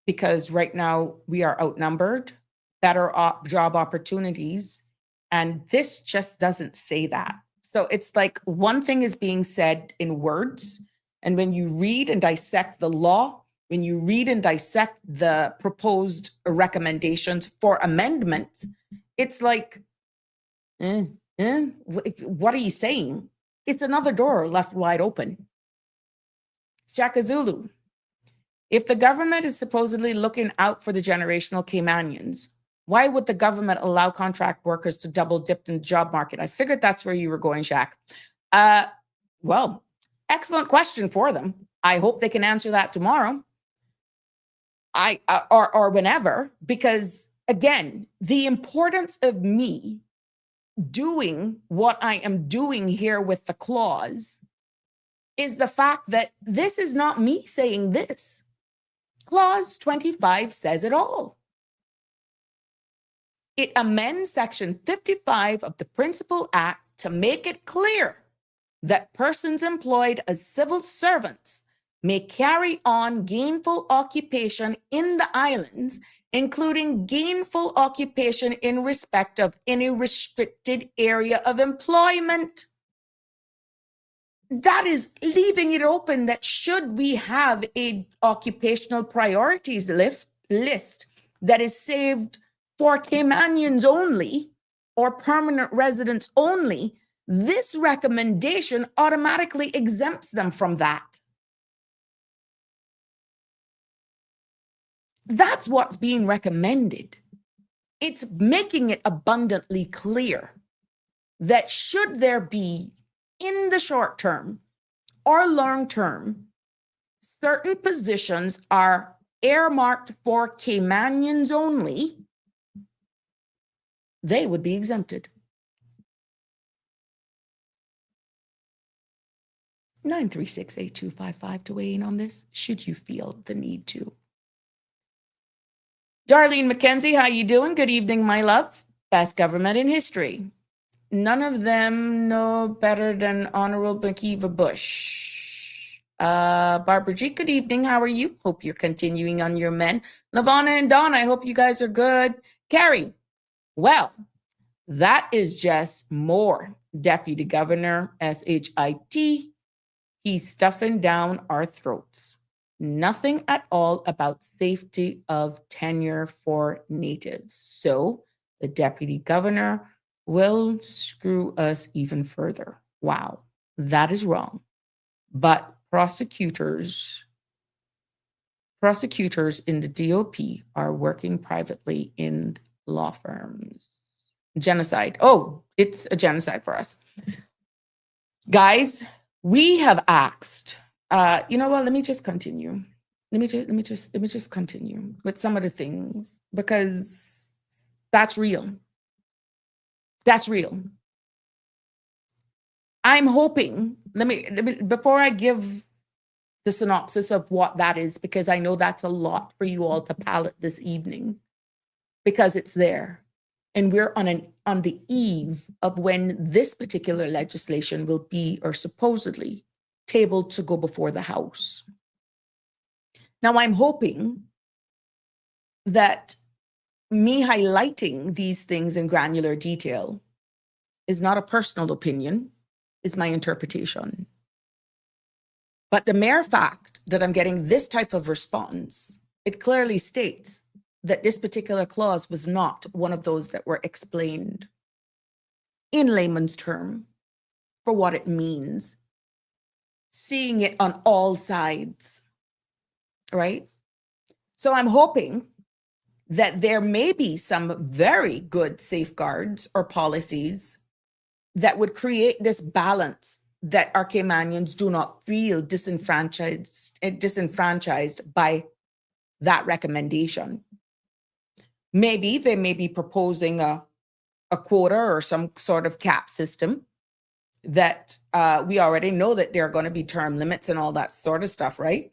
because right now we are outnumbered, better job opportunities, and this just doesn't say that. So it's like one thing is being said in words, and when you read and dissect the law, when you read and dissect the proposed recommendations for amendments, it's like, what are you saying? It's another door left wide open. Shaka Zulu, if the government is supposedly looking out for the generational Caymanians, why would the government allow contract workers to double dip in the job market? I figured that's where you were going, Shaq. Well, excellent question for them. I hope they can answer that tomorrow. Or whenever, because again, the importance of me doing what I am doing here with the clause is the fact that this is not me saying this. Clause 25 says it all. It amends Section 55 of the Principal Act to make it clear that persons employed as civil servants may carry on gainful occupation in the islands, including gainful occupation in respect of any restricted area of employment. That is leaving it open that should we have a occupational priorities list that is saved for Caymanians only or permanent residents only, this recommendation automatically exempts them from that. That's what's being recommended. It's making it abundantly clear that should there be, in the short term or long term, certain positions are earmarked for Caymanians only, they would be exempted. 936-8255 to weigh in on this, should you feel the need to. Darlene McKenzie, how you doing? Good evening, my love. Best government in history. None of them know better than Honorable McKeeva Bush. Barbara G, good evening. How are you? Hope you're continuing on your men. Lavana and Dawn, I hope you guys are good. Carrie, well, that is just more Deputy Governor SHIT. He's stuffing down our throats. Nothing at all about safety of tenure for natives. So the Deputy Governor will screw us even further. Wow, that is wrong. But prosecutors in the DOP are working privately in law firms. Genocide. Oh, it's a genocide for us. Guys, we have asked, you know what, let me just continue. Let me just continue with some of the things, because that's real. That's real. I'm hoping, let me, before I give the synopsis of what that is, because I know that's a lot for you all to palate this evening, because it's there. And we're on the eve of when this particular legislation will be, or supposedly, tabled to go before the House. Now, I'm hoping that me highlighting these things in granular detail is not a personal opinion, it's my interpretation. But the mere fact that I'm getting this type of response, it clearly states that this particular clause was not one of those that were explained in layman's term for what it means, seeing it on all sides, right? So I'm hoping that there may be some very good safeguards or policies that would create this balance that our Caymanians do not feel disenfranchised by that recommendation. Maybe they may be proposing a quota or some sort of cap system that we already know that there are going to be term limits and all that sort of stuff, right?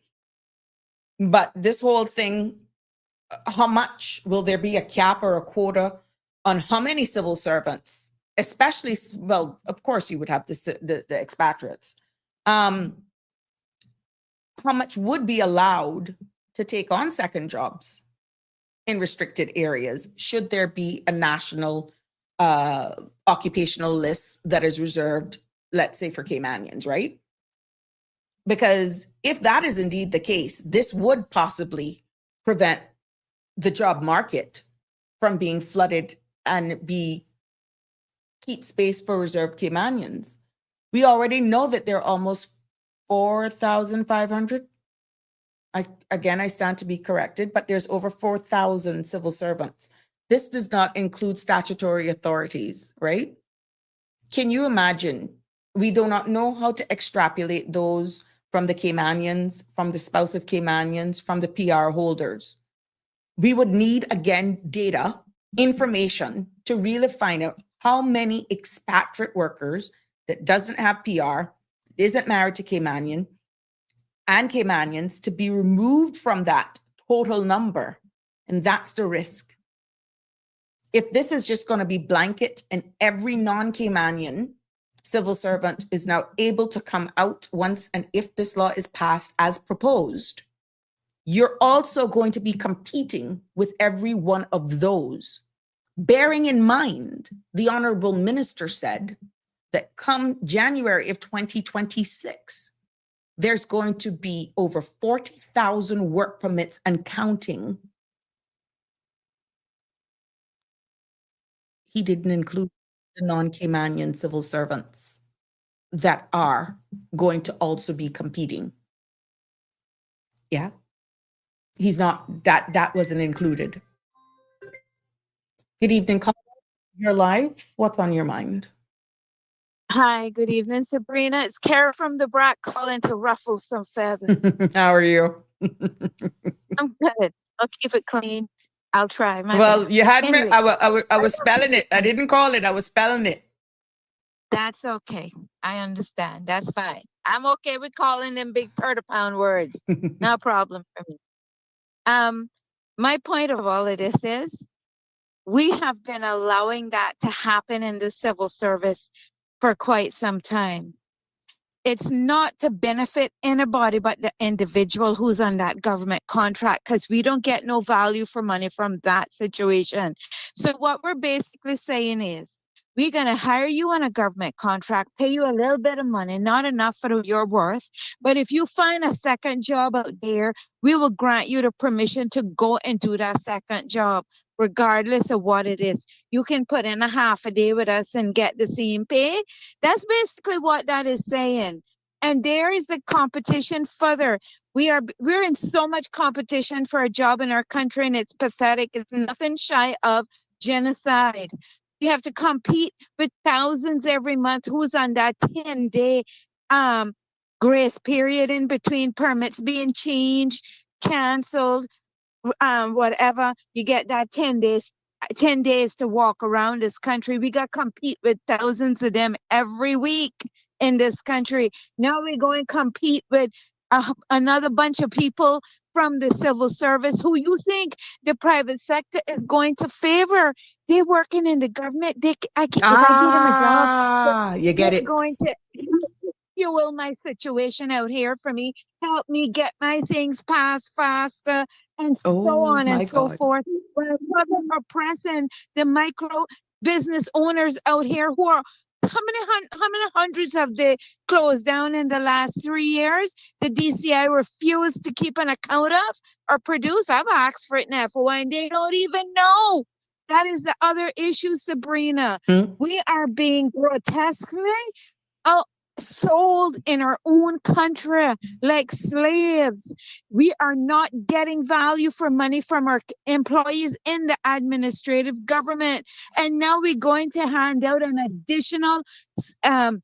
But this whole thing, how much will there be a cap or a quota on how many civil servants, especially, well, of course you would have the expatriates. How much would be allowed to take on second jobs in restricted areas? Should there be a national occupational list that is reserved, let's say, for Caymanians, right? Because if that is indeed the case, this would possibly prevent the job market from being flooded and keep space for reserved Caymanians. We already know that there are almost 4,500. I stand to be corrected, but there's over 4,000 civil servants. This does not include statutory authorities, right? Can you imagine? We do not know how to extrapolate those from the Caymanians, from the spouse of Caymanians, from the PR holders. We would need, again, data, information to really find out how many expatriate workers that doesn't have PR, isn't married to Caymanian, and Caymanians to be removed from that total number. And that's the risk. If this is just going to be blanket and every non-Caymanian civil servant is now able to come out once and if this law is passed as proposed, you're also going to be competing with every one of those. Bearing in mind, the Honorable Minister said that come January of 2026, there's going to be over 40,000 work permits and counting. He didn't include the non-Caymanian civil servants that are going to also be competing. Yeah. He's not, that wasn't included. Good evening, Colin. You're live. What's on your mind? Hi, good evening, Sabrina. It's Kara from the Brack calling to ruffle some feathers. How are you? I'm good. I'll keep it clean. I'll try. Well, you had me. Anyway. I was spelling it. I didn't call it. I was spelling it. That's okay. I understand. That's fine. I'm okay with calling them big pound words. No problem for me. My point of all of this is we have been allowing that to happen in the civil service for quite some time. It's not to benefit anybody but the individual who's on that government contract, because we don't get no value for money from that situation. So what we're basically saying is, we're going to hire you on a government contract, pay you a little bit of money, not enough for your worth. But if you find a second job out there, we will grant you the permission to go and do that second job, regardless of what it is. You can put in a half a day with us and get the same pay. That's basically what that is saying. And there is the competition further. We're in so much competition for a job in our country, and it's pathetic. It's nothing shy of genocide. We have to compete with thousands every month who's on that 10-day grace period in between permits being changed, canceled, whatever. You get that 10 days to walk around this country. We got to compete with thousands of them every week in this country. Now we're going to compete with another bunch of people from the civil service who you think the private sector is going to favor. They're working in the government. If I get them a job, You get they're it. going to fuel my situation out here for me, help me get my things passed faster, and so Oh on and my so God. forth. We're oppressing the micro business owners out here who are how many hundreds have they closed down in the last 3 years? The DCI refused to keep an account of or produce. I've asked for it now for one. They don't even know. That is the other issue, Sabrina. Hmm? We are being grotesquely out sold in our own country like slaves. We are not getting value for money from our employees in the administrative government. And now we're going to hand out an additional um,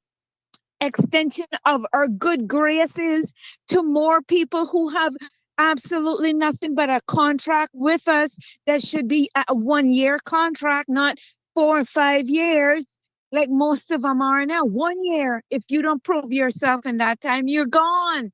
extension of our good graces to more people who have absolutely nothing but a contract with us that should be a 1 year contract, not 4 or 5 years like most of them are now. 1 year. If you don't prove yourself in that time, you're gone.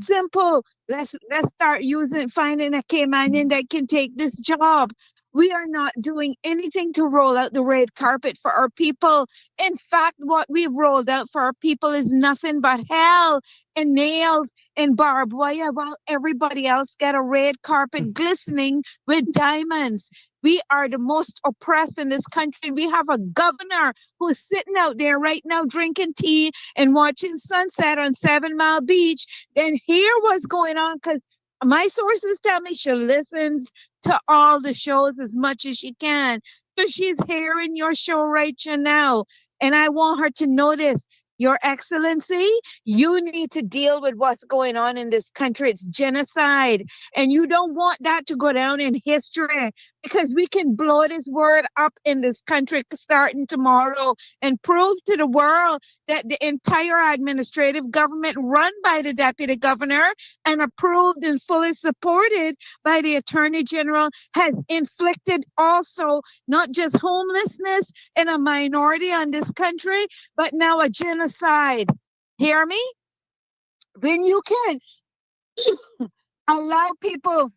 Simple. Let's start finding a Caymanian that can take this job. We are not doing anything to roll out the red carpet for our people. In fact, what we've rolled out for our people is nothing but hell and nails and barbed wire, while everybody else get a red carpet glistening with diamonds. We are the most oppressed in this country. We have a governor who's sitting out there right now drinking tea and watching sunset on 7 Mile Beach. Then hear what's going on, because my sources tell me she listens to all the shows as much as she can. So she's hearing your show right now. And I want her to notice, Your Excellency, you need to deal with what's going on in this country. It's genocide. And you don't want that to go down in history, because we can blow this word up in this country starting tomorrow and prove to the world that the entire administrative government run by the deputy governor and approved and fully supported by the attorney general has inflicted also not just homelessness in a minority on this country, but now a genocide. Hear me? When you can allow people,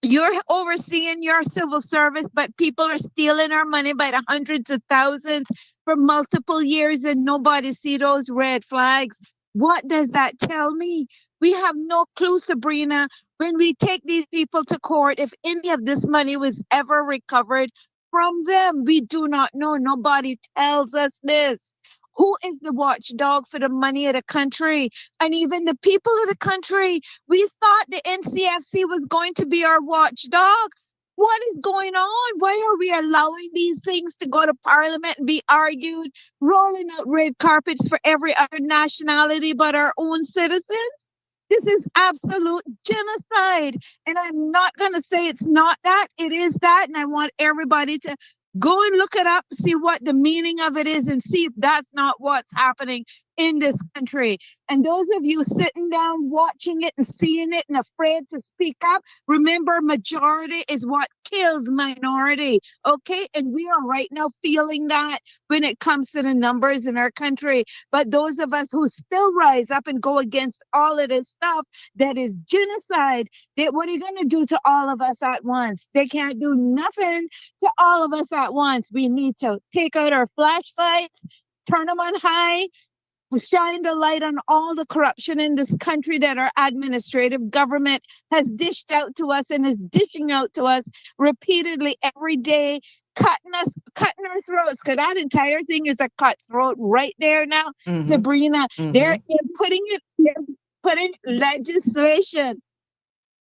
you're overseeing your civil service, but people are stealing our money by the hundreds of thousands for multiple years and nobody see those red flags. What does that tell me? We have no clue, Sabrina, when we take these people to court, if any of this money was ever recovered from them. We do not know. Nobody tells us this. Who is the watchdog for the money of the country? And even the people of the country. We thought the NCFC was going to be our watchdog. What is going on? Why are we allowing these things to go to Parliament and be argued, rolling out red carpets for every other nationality but our own citizens? This is absolute genocide. And I'm not going to say it's not that. It is that. And I want everybody to go and look it up, see what the meaning of it is, and see if that's not what's happening in this country. And those of you sitting down watching it and seeing it and afraid to speak up, remember, majority is what kills minority. Okay? And we are right now feeling that when it comes to the numbers in our country. But those of us who still rise up and go against all of this stuff that is genocide, what are you going to do to all of us at once? They can't do nothing to all of us at once. We need to take out our flashlights, turn them on high, shine the light on all the corruption in this country that our administrative government has dished out to us and is dishing out to us repeatedly every day, cutting our throats. Because that entire thing is a cutthroat right there now, Sabrina. They're putting legislation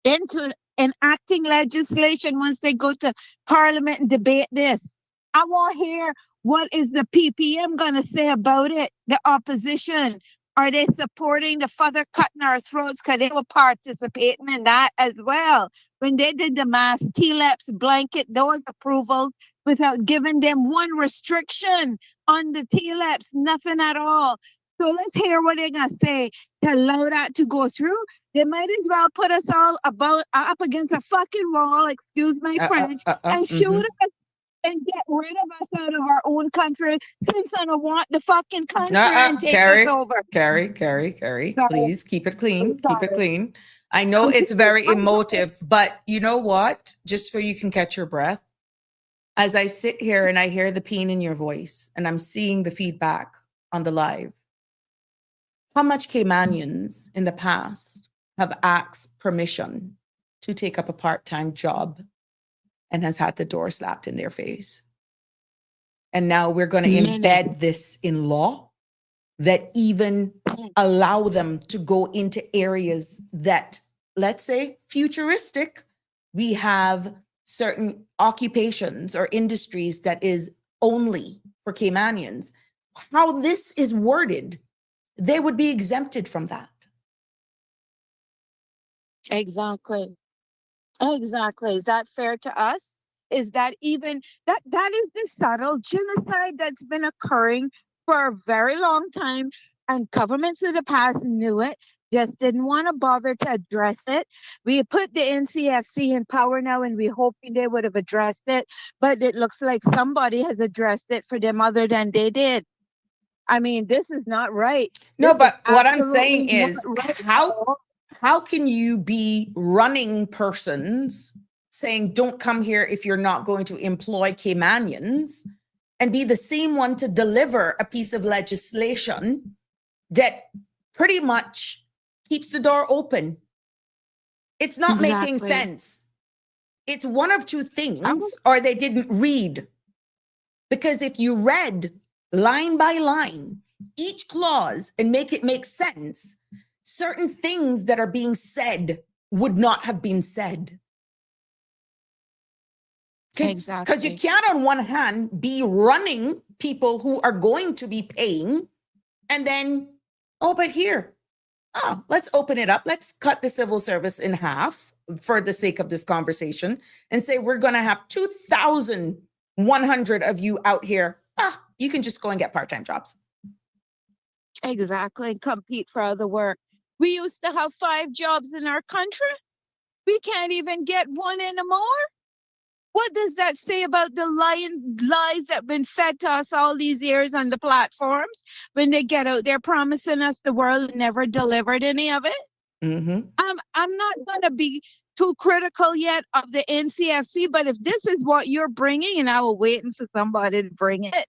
into enacting legislation once they go to Parliament and debate this. I want to hear, what is the PPM going to say about it? The opposition. Are they supporting the further cutting our throats? Because they were participating in that as well. When they did the mass TLAPS blanket, those approvals without giving them one restriction on the TLAPS, nothing at all. So let's hear what they're going to say to allow that to go through. They might as well put us all up against a fucking wall, excuse my French, and shoot us and get rid of us out of our own country, since I don't want the fucking country and take us over. Carrie, Sorry. please keep it clean. I'm Keep it sorry. clean. I know it's very emotive, but you know what? Just so you can catch your breath, as I sit here and I hear the pain in your voice and I'm seeing the feedback on the live, how much Caymanians in the past have asked permission to take up a part-time job and has had the door slapped in their face? And now we're going to embed this in law that even allow them to go into areas that, let's say, futuristic. We have certain occupations or industries that is only for Caymanians. How this is worded, they would be exempted from that. Exactly. Exactly. Is that fair to us? Is that even that is the subtle genocide that's been occurring for a very long time, and governments of the past knew it, just didn't want to bother to address it. We put the NCFC in power now, and we're hoping they would have addressed it, but it looks like somebody has addressed it for them other than they did. I mean, this is not right. No, This but what I'm absolutely saying not is right at all. how can you be running persons saying don't come here if you're not going to employ Caymanians, and be the same one to deliver a piece of legislation that pretty much keeps the door open? It's not making Exactly. sense. It's one of two things, or they didn't read. Because if you read line by line each clause and make it make sense, certain things that are being said would not have been said. Exactly. Because you can't on one hand be running people who are going to be paying and then, oh, but here, let's open it up. Let's cut the civil service in half for the sake of this conversation and say we're going to have 2,100 of you out here. You can just go and get part-time jobs. Exactly. And compete for other work. We used to have 5 jobs in our country. We can't even get one anymore. What does that say about the lies that have been fed to us all these years on the platforms when they get out there promising us the world and never delivered any of it? Mm-hmm. I'm not going to be too critical yet of the NCFC, but if this is what you're bringing, and I was waiting for somebody to bring it,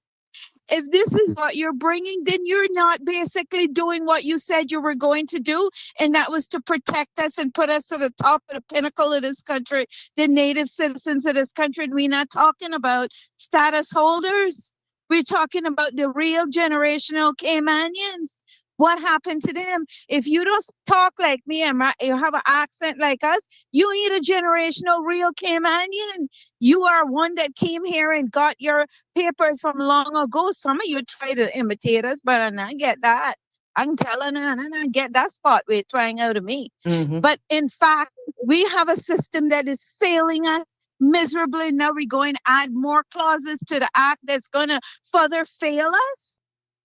if this is what you're bringing, then you're not basically doing what you said you were going to do, and that was to protect us and put us to the top of the pinnacle of this country, the native citizens of this country. And we're not talking about status holders. We're talking about the real generational Caymanians. What happened to them? If you don't talk like me and you have an accent like us, you ain't a generational real Caymanian. You are one that came here and got your papers from long ago. Some of you try to imitate us, but I don't get that. I'm telling you, I don't get that spot we're trying out of me. Mm-hmm. But in fact, we have a system that is failing us miserably. Now we're going to add more clauses to the act that's going to further fail us.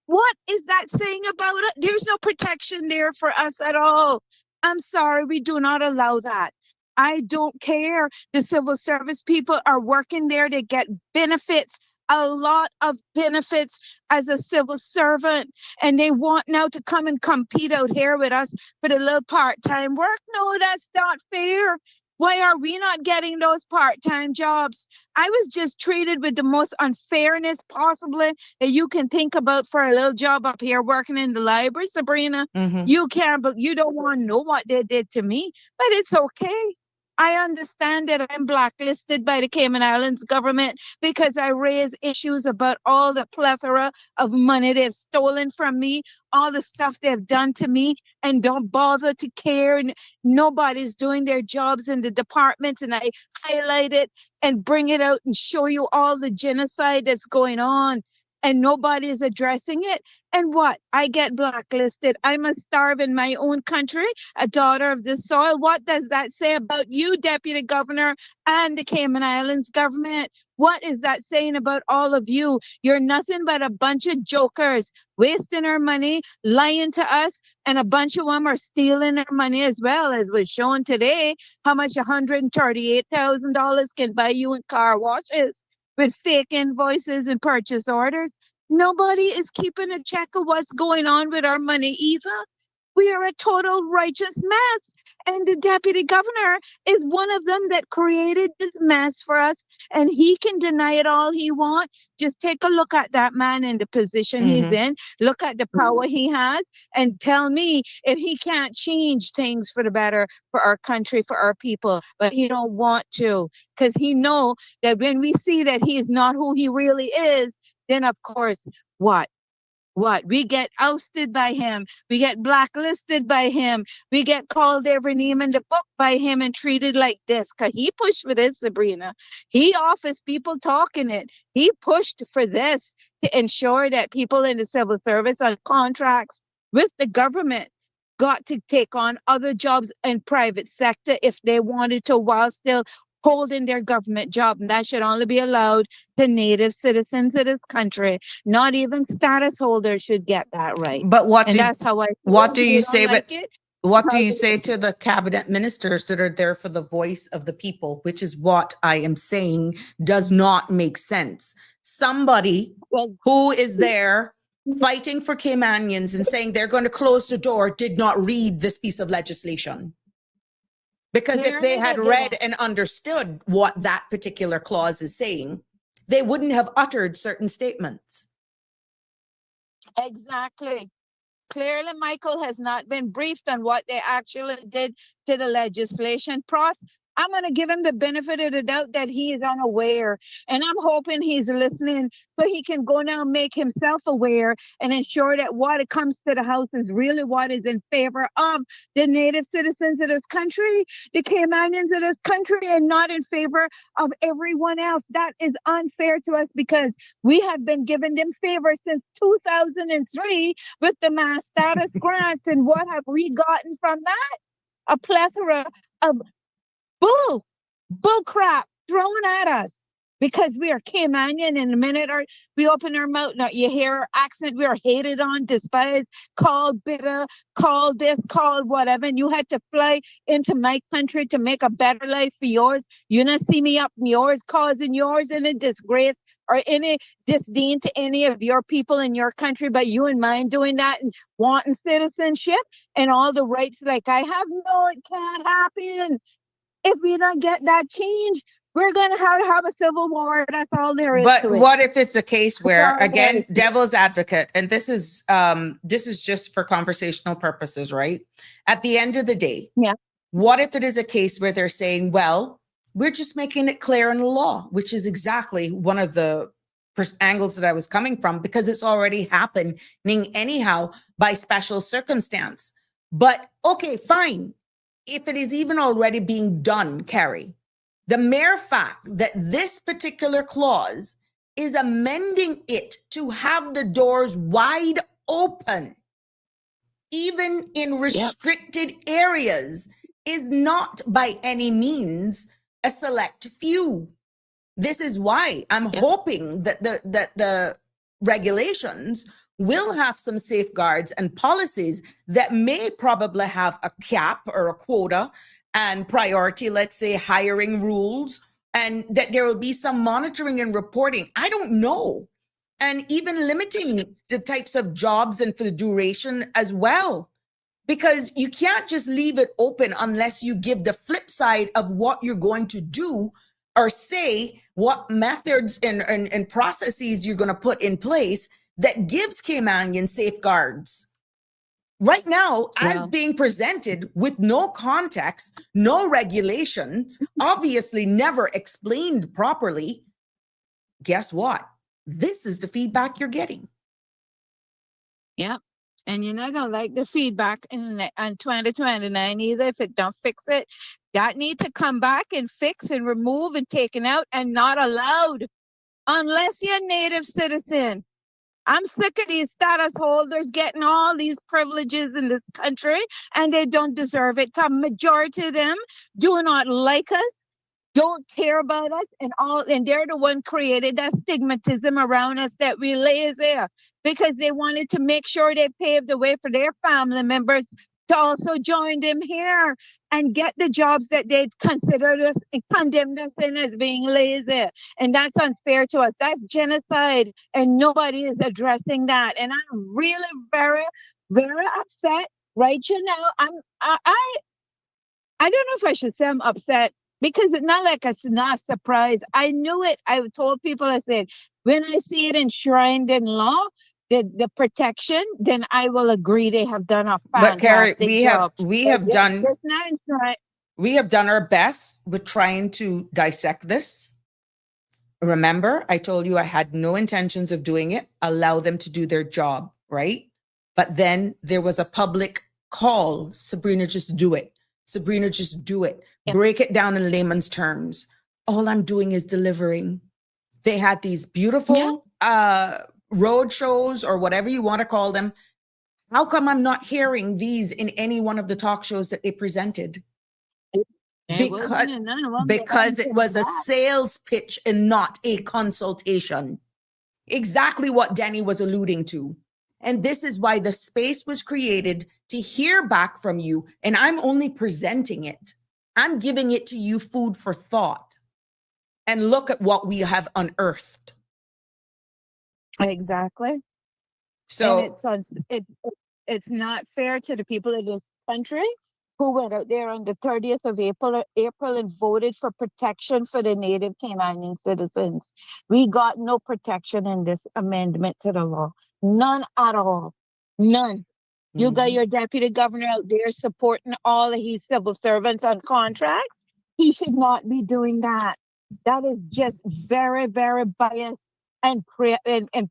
What is that saying about it? There's no protection there for us at all. I'm sorry, we do not allow that. I don't care. The civil service people are working there to get benefits, a lot of benefits as a civil servant, and they want now to come and compete out here with us for the little part-time work. No, that's not fair. Why are we not getting those part-time jobs? I was just treated with the most unfairness possible that you can think about for a little job up here working in the library, Sabrina. Mm-hmm. You can't, but you don't want to know what they did to me, but it's okay. I understand that I'm blacklisted by the Cayman Islands government because I raise issues about all the plethora of money they've stolen from me, all the stuff they've done to me, and don't bother to care. And nobody's doing their jobs in the departments, and I highlight it and bring it out and show you all the genocide that's going on, and nobody is addressing it. And what? I get blacklisted. I must starve in my own country, a daughter of the soil. What does that say about you, Deputy Governor, and the Cayman Islands government? What is that saying about all of you? You're nothing but a bunch of jokers, wasting our money, lying to us, and a bunch of them are stealing our money as well, as was shown today, how much $138,000 can buy you in car washes with fake invoices and purchase orders. Nobody is keeping a check of what's going on with our money either. We are a total righteous mess. And the deputy governor is one of them that created this mess for us. And he can deny it all he wants. Just take a look at that man in the position he's in. Look at the power he has and tell me if he can't change things for the better for our country, for our people. But he don't want to, because he know that when we see that he is not who he really is, then of course, what? We get ousted by him, we get blacklisted by him, we get called every name in the book by him and treated like this, because he pushed for this, Sabrina. He offers people talking it. He pushed for this to ensure that people in the civil service on contracts with the government got to take on other jobs in private sector if they wanted to, while still holding their government job. And that should only be allowed to native citizens of this country. Not even status holders should get that right. But that's how I feel. What do you say? Like what do you say to the cabinet ministers that are there for the voice of the people, which is what I am saying does not make sense? Somebody who is there fighting for Caymanians and saying they're going to close the door did not read this piece of legislation. Because if they had read and understood what that particular clause is saying, they wouldn't have uttered certain statements. Exactly. Clearly, Michael has not been briefed on what they actually did to the legislation process. I'm going to give him the benefit of the doubt that he is unaware. And I'm hoping he's listening so he can go now and make himself aware and ensure that what it comes to the House is really what is in favor of the native citizens of this country, the Caymanians of this country, and not in favor of everyone else. That is unfair to us because we have been giving them favor since 2003 with the mass status grant. And what have we gotten from that? A plethora of bull crap thrown at us because we are Caymanian. In a minute we open our mouth, now you hear our accent, we are hated on, despised, called bitter, called this, called whatever, and you had to fly into my country to make a better life for yours. You not see me up in yours, causing yours in a disgrace or any disdain to any of your people in your country, but you and mine doing that and wanting citizenship and all the rights like I have. No, it can't happen. If we don't get that change, we're going to have a civil war. That's all there is to it. But what if it's a case where, again, devil's advocate, and this is just for conversational purposes, right? At the end of the day, what if it is a case where they're saying, well, we're just making it clear in the law, which is exactly one of the angles that I was coming from, because it's already happening anyhow by special circumstance. But okay, fine. If it is even already being done, Carrie, the mere fact that this particular clause is amending it to have the doors wide open, even in restricted areas, is not by any means a select few. This is why I'm hoping that the regulations will have some safeguards and policies that may probably have a cap or a quota and priority, let's say hiring rules, and that there will be some monitoring and reporting. I don't know. And even limiting the types of jobs and for the duration as well. Because you can't just leave it open unless you give the flip side of what you're going to do or say what methods and processes you're going to put in place that gives Caymanian safeguards. Right now, I'm being presented with no context, no regulations, obviously never explained properly. Guess what? This is the feedback you're getting. Yeah. And you're not going to like the feedback in 2029 either if it don't fix it. That need to come back and fix and remove and taken out and not allowed unless you're a native citizen. I'm sick of these status holders getting all these privileges in this country and they don't deserve it. The majority of them do not like us, don't care about us, and they're the one created that stigmatism around us that we lay there because they wanted to make sure they paved the way for their family members to also join them here and get the jobs that they considered us and condemned us in as being lazy. And that's unfair to us. That's genocide. And nobody is addressing that. And I'm really very, very upset right? You know, I don't know if I should say I'm upset because it's not like it's not a surprise. I knew it. I told people, I said, when I see it enshrined in law, the protection, then I will agree they have done a But Carrie, fantastic job. we But have done this not enshrined. our best with trying to dissect this. Remember, I told you I had no intentions of doing it. Allow them to do their job, right? But then there was a public call. Sabrina, just do it. Sabrina, just do it. Yeah. Break it down in layman's terms. All I'm doing is delivering. They had these beautiful road shows or whatever you want to call them. How come I'm not hearing these in any one of the talk shows that they presented? Because it was a sales pitch and not a consultation. Exactly what Danny was alluding to. And this is why the space was created to hear back from you. And I'm only presenting it. I'm giving it to you food for thought. And look at what we have unearthed. Exactly. So And it's not fair to the people of this country who went out there on the 30th of April and voted for protection for the native Caymanian citizens. We got no protection in this amendment to the law. None at all. None. You got your deputy governor out there supporting all of his civil servants on contracts. He should not be doing that. That is just very, very biased and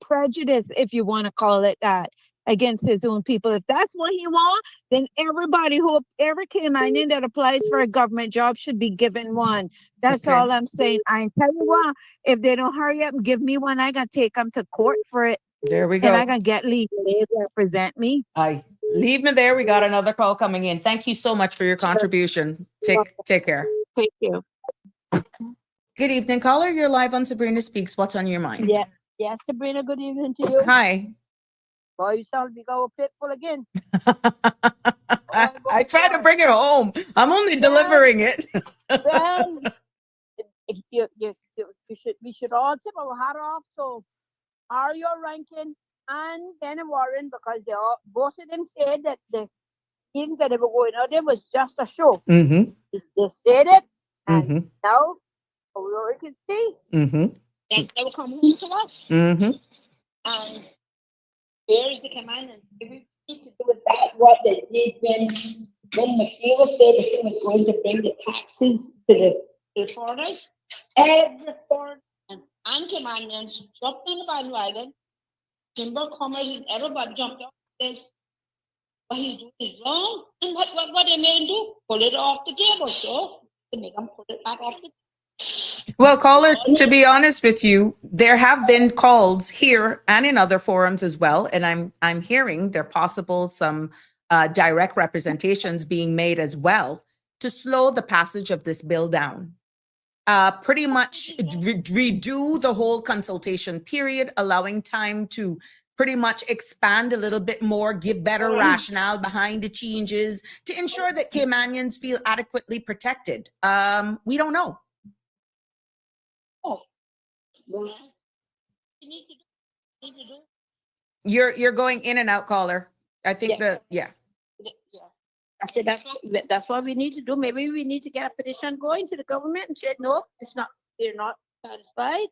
prejudice, if you want to call it that, against his own people. If that's what he wants, then everybody who ever came in that applies for a government job should be given one. That's Okay. all I'm saying. I tell you what, if they don't hurry up and give me one, I gotta take them to court for it. There we And go. I gotta get legal aid to represent me. Aye. Leave me there. We got another call coming in. Thank you so much for your contribution. Take care. Thank you. Good evening, caller. You're live on Sabrina Speaks. What's on your mind? Yeah, yeah, Sabrina, good evening to you. Hi. Boy, you sound big old pitful again. I try to bring it home. I'm only delivering it. Well, we should all tip our hat off to Mario Rankin and Denny Warren because both of them said that the things that they were going out there was just a show. Mm-hmm. They said it, and Mm-hmm. now we can see Mm-hmm. that's never coming to us. Mm-hmm. And where is the command? We need to do with that what they did when McNeil said that he was going to bring the taxes to the foreigners. Every foreign and Caymanians jumped on the bandwagon. Timber commerce and everybody jumped up and says what he's doing is wrong. And what they may do? Pull it off the table. So to make them pull it back off the table. Well, caller, to be honest with you, there have been calls here and in other forums as well, and I'm hearing there possible some direct representations being made as well to slow the passage of this bill down. Pretty much redo the whole consultation period, allowing time to pretty much expand a little bit more, give better rationale behind the changes to ensure that Caymanians feel adequately protected. We don't know. Well, you need to do. You're going in and out, caller. I think Yes. yeah. I said that's what we need to do. Maybe we need to get a petition going to the government and say no, they're not satisfied.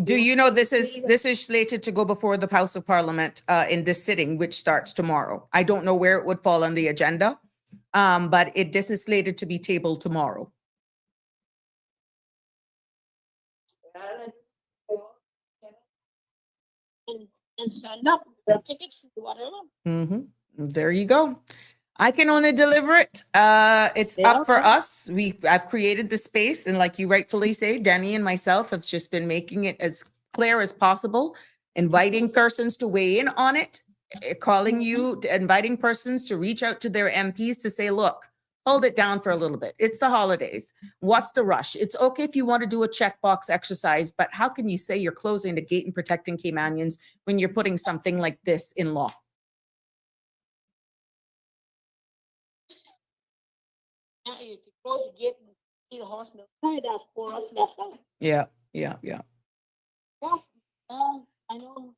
Do you know this is slated to go before the House of Parliament in this sitting, which starts tomorrow. I don't know where it would fall on the agenda, but this is slated to be tabled tomorrow. And stand up, the tickets, whatever. Mm-hmm. There you go. I can only deliver it. It's Yeah, up for okay. us. I've created the space, and like you rightfully say, Danny and myself have just been making it as clear as possible, inviting persons to weigh in on it, calling you, inviting persons to reach out to their MPs to say, look, hold it down for a little bit. It's the holidays. What's the rush? It's okay if you want to do a checkbox exercise, but how can you say you're closing the gate and protecting Caymanians when you're putting something like this in law? You close the gate and see the horse outside. That's for us. That's us. Yeah. Yeah, I know.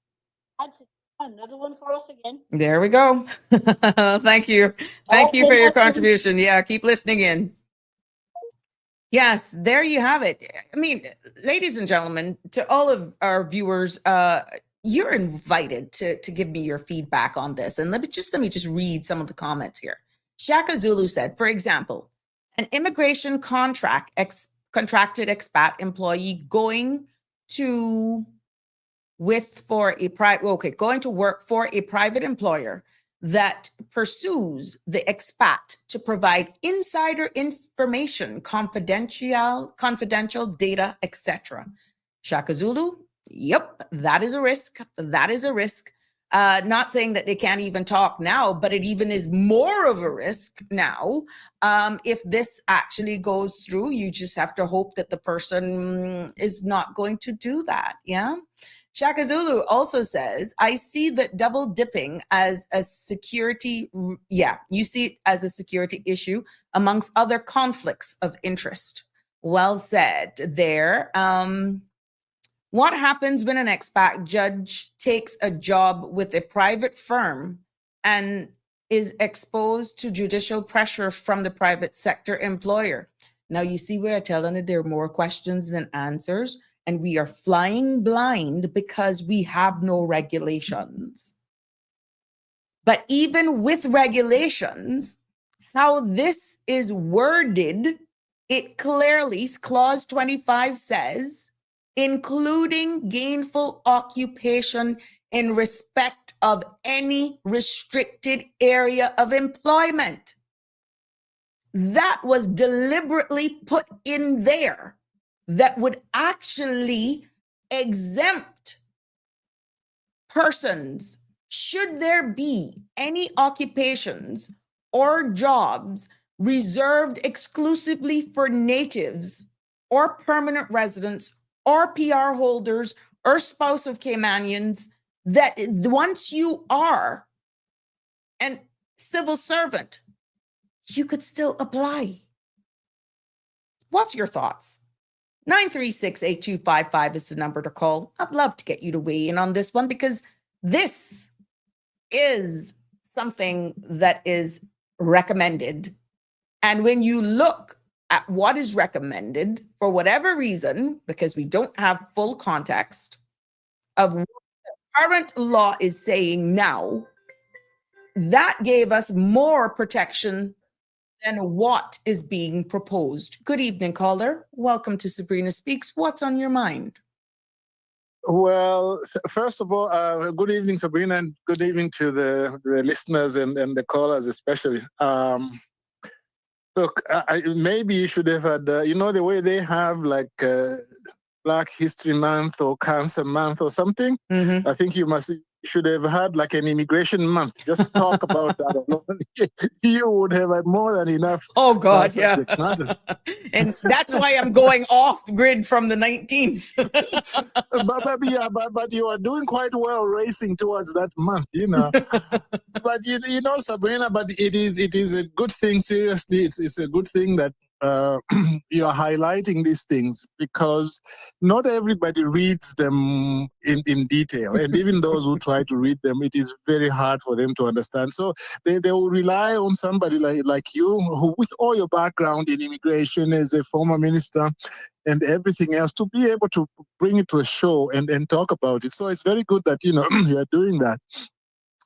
Another one for us again. There we go. Thank you. Thank you Okay, for your no problem. contribution. Yeah, keep listening in. Yes, there you have it. I mean, ladies and gentlemen, to all of our viewers, you're invited to give me your feedback on this. And let me just read some of the comments here. Shaka Zulu said, for example, an immigration contracted expat employee going to work for a private employer that pursues the expat to provide insider information, confidential data, etc. Shaka Zulu, yep, that is a risk. That is a risk. Not saying that they can't even talk now, but it even is more of a risk now. If this actually goes through, you just have to hope that the person is not going to do that. Yeah. Shaka Zulu also says, I see that double dipping as a security, you see it as a security issue amongst other conflicts of interest. Well said there. What happens when an expat judge takes a job with a private firm and is exposed to judicial pressure from the private sector employer? Now, you see where I'm telling you there are more questions than answers, and we are flying blind because we have no regulations. But even with regulations, how this is worded, it clearly, clause 25 says, including gainful occupation in respect of any restricted area of employment. That was deliberately put in there that would actually exempt persons should there be any occupations or jobs reserved exclusively for natives or permanent residents or PR holders or spouse of Caymanians, that once you are a civil servant, you could still apply. What's your thoughts? 936-8255 is the number to call. I'd love to get you to weigh in on this one because this is something that is recommended. And when you look at what is recommended, for whatever reason, because we don't have full context of what the current law is saying now, that gave us more protection than what is being proposed. Good evening, caller. Welcome to Sabrina Speaks. What's on your mind? Well, first of all, good evening, Sabrina, and good evening to the listeners and the callers especially. Look, maybe you should have had, the way they have like Black History Month or Cancer Month or something. Mm-hmm. I think you should have had like an immigration month. Just to talk about that alone. You would have had more than enough. Oh God, yeah. And that's why I'm going off grid from the 19th. but you are doing quite well racing towards that month, But you know, Sabrina, but it is a good thing. Seriously, it's a good thing that you are highlighting these things because not everybody reads them in detail, and even those who try to read them, it is very hard for them to understand. So they will rely on somebody like you, who, with all your background in immigration as a former minister and everything else, to be able to bring it to a show and talk about it. So it's very good that you are doing that.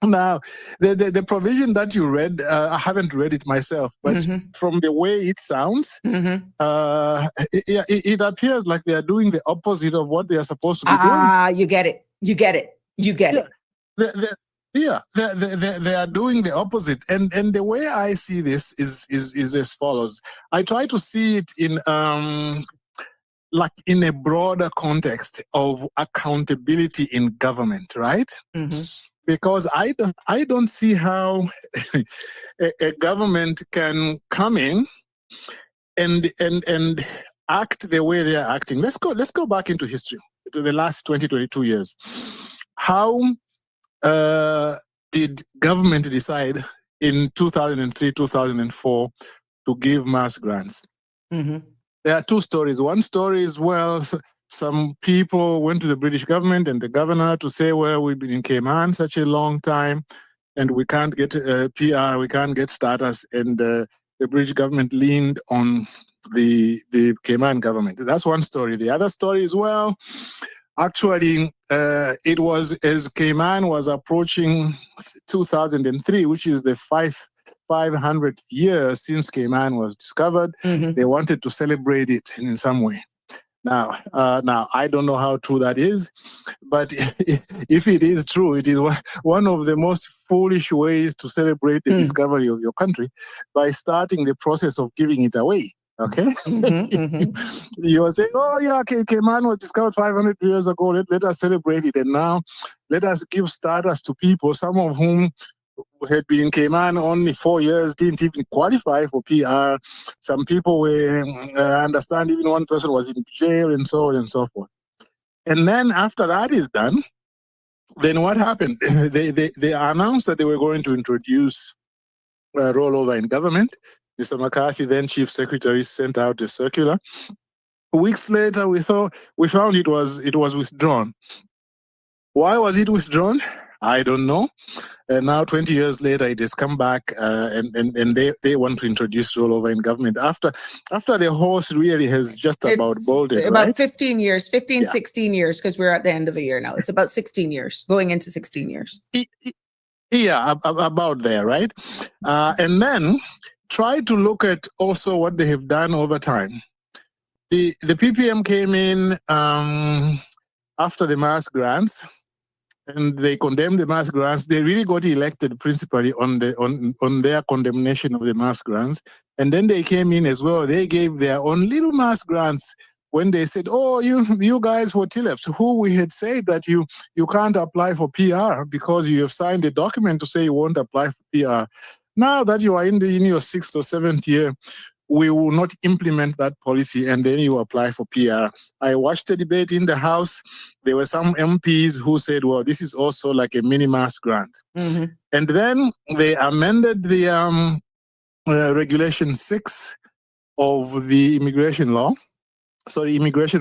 Now, the provision that you read, I haven't read it myself, but from the way it sounds, it appears like they are doing the opposite of what they are supposed to be doing. You get it. You get it. You get it. They are doing the opposite. And the way I see this is as follows. I try to see it in like in a broader context of accountability in government, right? Because I don't see how a government can come in and act the way they are acting. Let's go back into history, to the last 22 years. How did government decide in 2003, 2004 to give mass grants? There are two stories. One story is, well, some people went to the British government and the governor to say, well, we've been in Cayman such a long time and we can't get PR, we can't get status. And the British government leaned on the Cayman government. That's one story. The other story is, well, actually, it was as Cayman was approaching 2003, which is the 500th year since Cayman was discovered. Mhm. They wanted to celebrate it in some way. Now, I don't know how true that is, but if it is true, it is one of the most foolish ways to celebrate the discovery of your country, by starting the process of giving it away. Okay, you are saying, oh yeah, Cayman was discovered 500 years ago. Let us celebrate it, and now let us give status to people, some of whom had been in Cayman only 4 years, didn't even qualify for PR. Some people were, I understand, even one person was in jail, and so on and so forth. And then after that is done, then what happened? They announced that they were going to introduce rollover in government. Mr. McCarthy, then Chief Secretary, sent out a circular. Weeks later, we found it was withdrawn. Why was it withdrawn? I don't know. And now, 20 years later, it has come back, and they want to introduce rollover in government after the horse really has just about bolted, about right? 15 years, 16 years, because we're at the end of a year now. It's about 16 years, going into 16 years. Yeah, about there, right? And then try to look at also what they have done over time. The PPM came in after the mass grants, and they condemned the mass grants. They really got elected principally on their condemnation of the mass grants. And then they came in as well. They gave their own little mass grants when they said, oh, you guys for TLEPs, who we had said that you can't apply for PR because you have signed a document to say you won't apply for PR. Now that you are in your 6th or 7th year, we will not implement that policy, and then you apply for PR. I watched the debate in the House. There were some MPs who said, well, this is also like a mini-mass grant. And then they amended the Regulation 6 of the immigration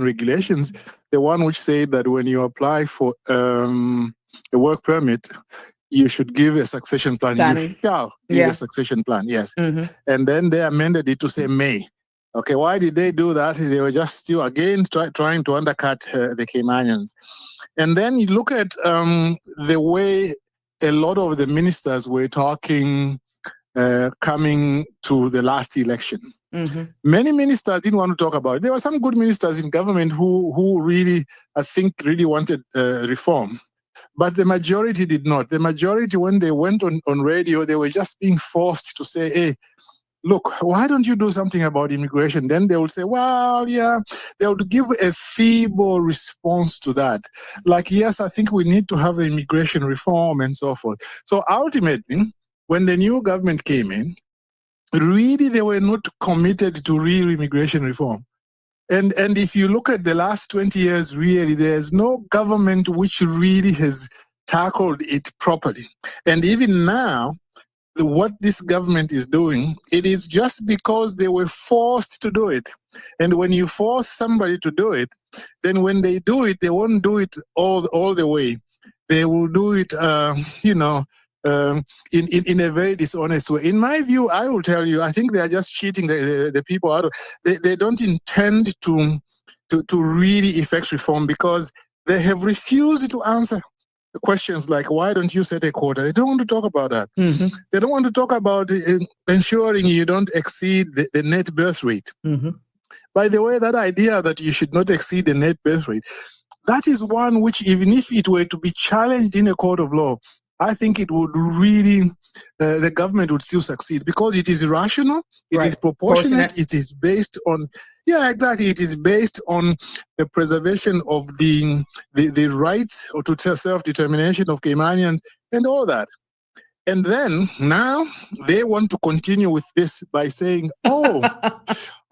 regulations, the one which said that when you apply for a work permit, you should give a succession plan. You shall give a succession plan, yes. And then they amended it to say may. Okay, why did they do that? They were just still, again, trying to undercut the Caymanians. And then you look at the way a lot of the ministers were talking coming to the last election. Many ministers didn't want to talk about it. There were some good ministers in government who really, I think, really wanted reform. But the majority did not. The majority, when they went on radio, they were just being forced to say, hey, look, why don't you do something about immigration? Then they would say, well, yeah, they would give a feeble response to that. Like, yes, I think we need to have immigration reform and so forth. So ultimately, when the new government came in, really they were not committed to real immigration reform. And if you look at the last 20 years, really, there's no government which really has tackled it properly. And even now, what this government is doing, it is just because they were forced to do it. And when you force somebody to do it, then when they do it, they won't do it all the way. They will do it, in a very dishonest way. In my view, I will tell you, I think they are just cheating the people out of. They don't intend to really effect reform, because they have refused to answer questions like, why don't you set a quota? They don't want to talk about that. They don't want to talk about ensuring you don't exceed the net birth rate. By the way, that idea that you should not exceed the net birth rate, that is one which, even if it were to be challenged in a court of law, I think it would really, the government would still succeed, because it is rational, it is proportionate, it is based on, it is based on the preservation of the rights or to self-determination of Caymanians and all that. And then now they want to continue with this by saying, oh,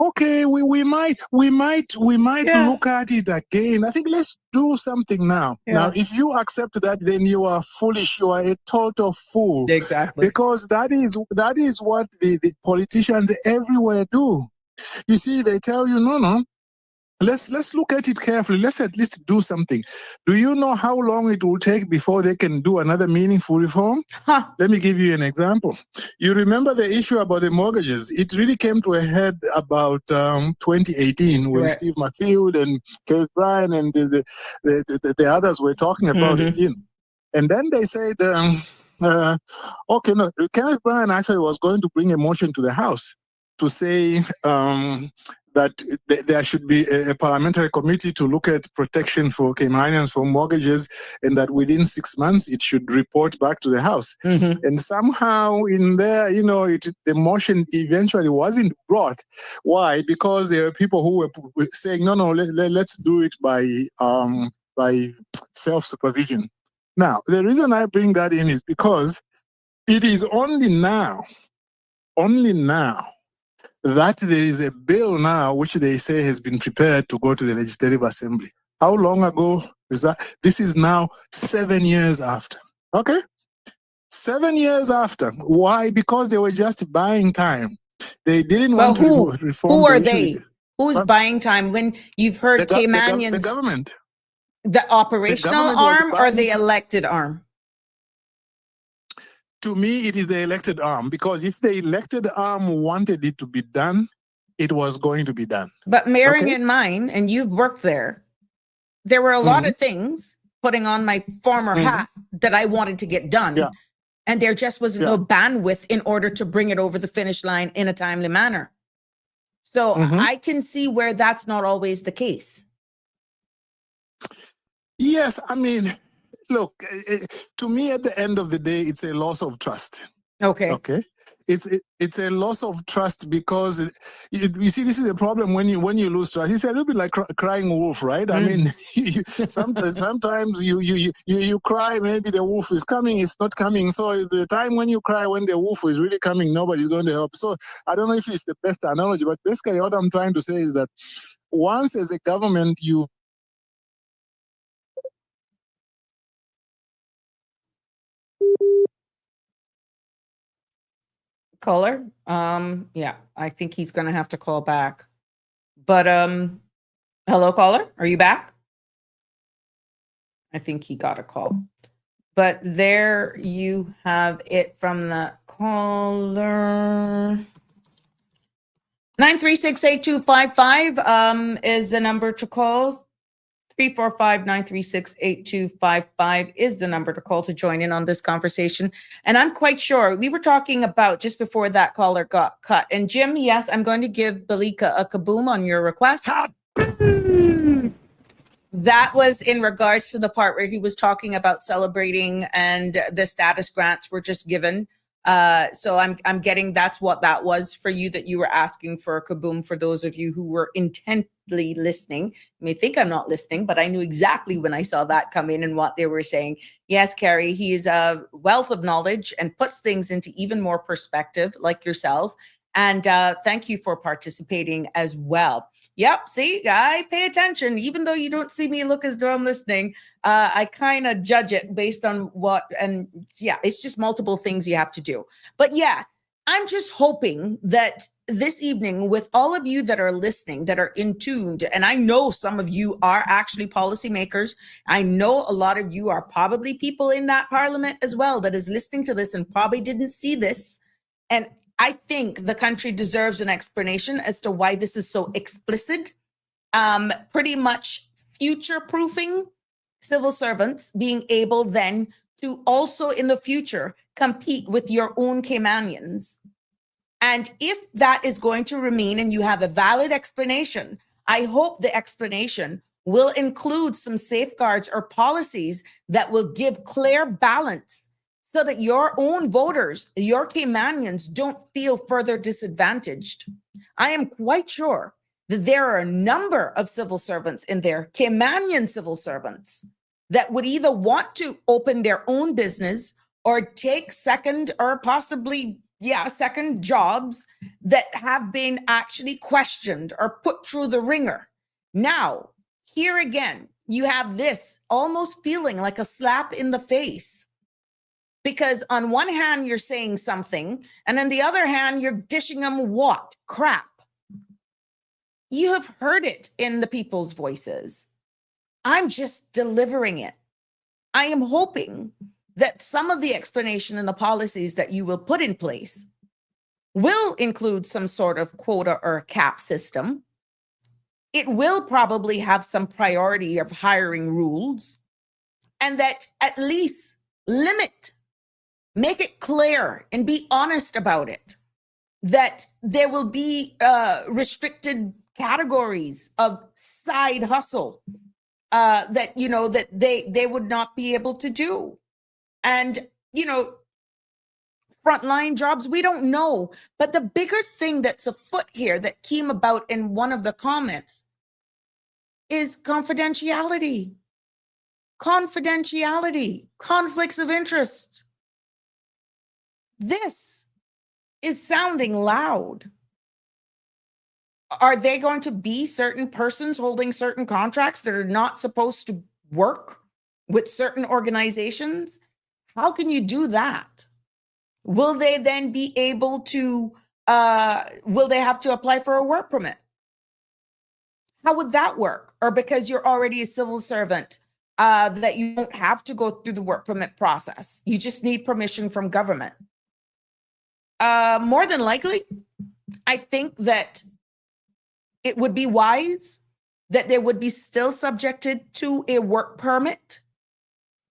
okay, we might look at it again. I think let's do something now. Now, if you accept that, then you are foolish. You are a total fool. Exactly. Because that is what the politicians everywhere do. You see, they tell you, no. Let's look at it carefully. Let's at least do something. Do you know how long it will take before they can do another meaningful reform? Huh. Let me give you an example. You remember the issue about the mortgages? It really came to a head about 2018 when Right. Steve McField and Kenneth Bryan and the others were talking about it. And then they said, okay, no, Kenneth Bryan actually was going to bring a motion to the House to say that there should be a parliamentary committee to look at protection for Caymanians for mortgages, and that within 6 months it should report back to the House. And somehow in there, the motion eventually wasn't brought. Why? Because there are people who were saying, no, let's do it by self-supervision. Now, the reason I bring that in is because it is only now that there is a bill now which they say has been prepared to go to the Legislative Assembly. How long ago is that? This is now 7 years after. Okay? 7 years after. Why? Because they were just buying time. They didn't want to reform. Who are the issue. they? Who's buying time when you've heard Caymanians? The government. The operational arm or the elected arm? To me, it is the elected arm, because if the elected arm wanted it to be done, it was going to be done. But bearing in mind, and you've worked there were a lot of things, putting on my former hat, that I wanted to get done. Yeah. And there just was no bandwidth in order to bring it over the finish line in a timely manner. So I can see where that's not always the case. Yes, I mean, look, to me, at the end of the day, it's a loss of trust. Okay. It's a loss of trust, because you see, this is a problem when you lose trust. It's a little bit like crying wolf, right? I mean, sometimes you cry, maybe the wolf is coming, it's not coming. So the time when you cry, when the wolf is really coming, nobody's going to help. So I don't know if it's the best analogy, but basically what I'm trying to say is that once, as a government, you Caller? Yeah, I think he's gonna have to call back. But hello, caller, are you back? I think he got a call. But there you have it from the caller. 936-8255 is the number to call. 345-936-8255 is the number to call to join in on this conversation. And I'm quite sure we were talking about just before that caller got cut. And Jim, yes, I'm going to give Balika a kaboom on your request. Kaboom! That was in regards to the part where he was talking about celebrating and the status grants were just given. So I'm getting that's what that was for you, that you were asking for a kaboom. For those of you who were intently listening, you may think I'm not listening, but I knew exactly when I saw that come in and what they were saying. Yes, Carrie, he is a wealth of knowledge and puts things into even more perspective, like yourself. And thank you for participating as well. Yep, see, I pay attention. Even though you don't see me look as though I'm listening, I kind of judge it based on what, and yeah, it's just multiple things you have to do. But yeah, I'm just hoping that this evening, with all of you that are listening, that are in tuned, and I know some of you are actually policymakers. I know a lot of you are probably people in that parliament as well that is listening to this and probably didn't see this. And I think the country deserves an explanation as to why this is so explicit, pretty much future-proofing civil servants being able then to also in the future compete with your own Caymanians. And if that is going to remain and you have a valid explanation, I hope the explanation will include some safeguards or policies that will give clear balance so that your own voters, your Caymanians, don't feel further disadvantaged. I am quite sure that there are a number of civil servants in there, Caymanian civil servants, that would either want to open their own business or take second or possibly, second jobs that have been actually questioned or put through the ringer. Now, here again, you have this almost feeling like a slap in the face. Because on one hand, you're saying something, and on the other hand, you're dishing them what? Crap. You have heard it in the people's voices. I'm just delivering it. I am hoping that some of the explanation and the policies that you will put in place will include some sort of quota or cap system. It will probably have some priority of hiring rules, and that at least make it clear and be honest about it, that there will be restricted categories of side hustle that, you know, that they would not be able to do. And, you know, frontline jobs, we don't know. But the bigger thing that's afoot here that came about in one of the comments is confidentiality. Confidentiality, conflicts of interest. This is sounding loud. Are they going to be certain persons holding certain contracts that are not supposed to work with certain organizations? How can you do that? Will they then be able to, will they have to apply for a work permit? How would that work? Or because you're already a civil servant, that you don't have to go through the work permit process. You just need permission from government. More than likely, I think that it would be wise that they would be still subjected to a work permit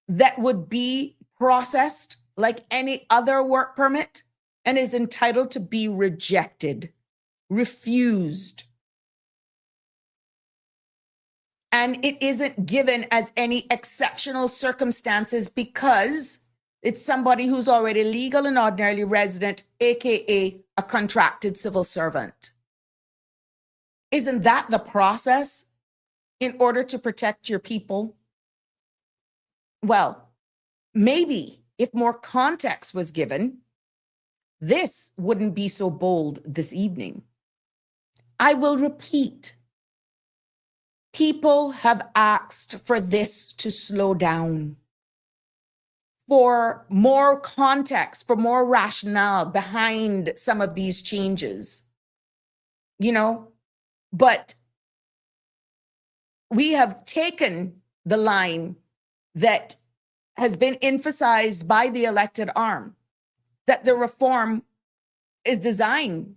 that would be processed like any other work permit and is entitled to be rejected, refused. And it isn't given as any exceptional circumstances because it's somebody who's already legal and ordinarily resident, AKA a contracted civil servant. Isn't that the process in order to protect your people? Well, maybe if more context was given, this wouldn't be so bold this evening. I will repeat. People have asked for this to slow down, for more context, for more rationale behind some of these changes, you know, but we have taken the line that has been emphasized by the elected arm, that the reform is designed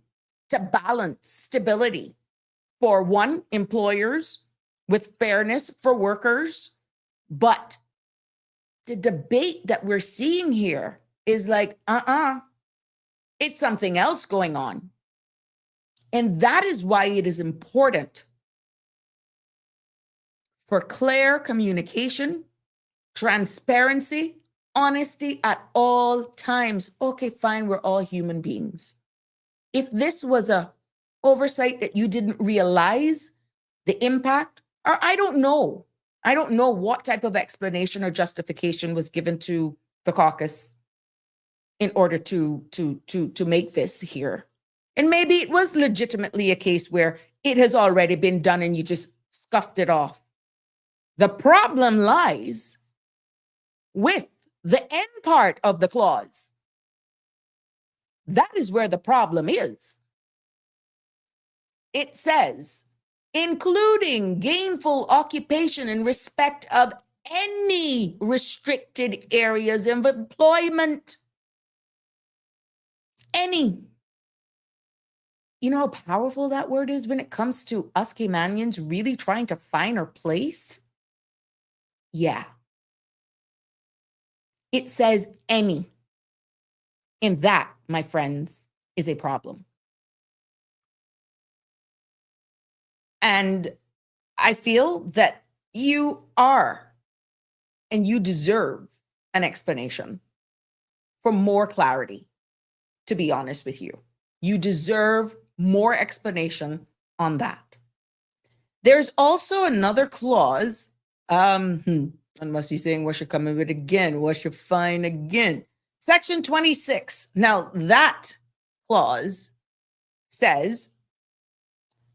to balance stability for one, employers, with fairness for workers. But the debate that we're seeing here is like, it's something else going on. And that is why it is important for clear communication, transparency, honesty at all times. Okay, fine, we're all human beings. If this was a oversight that you didn't realize the impact, or I don't know what type of explanation or justification was given to the caucus in order to make this here. And maybe it was legitimately a case where it has already been done and you just scuffed it off. The problem lies with the end part of the clause. That is where the problem is. It says, including gainful occupation in respect of any restricted areas of employment. Any. You know how powerful that word is when it comes to us Caymanians really trying to find our place? Yeah. It says any. And that, my friends, is a problem. And I feel that you are and you deserve an explanation for more clarity, to be honest with you. You deserve more explanation on that. There's also another clause. I must be saying, what should come of it again? What should find again? Section 26. Now, that clause says,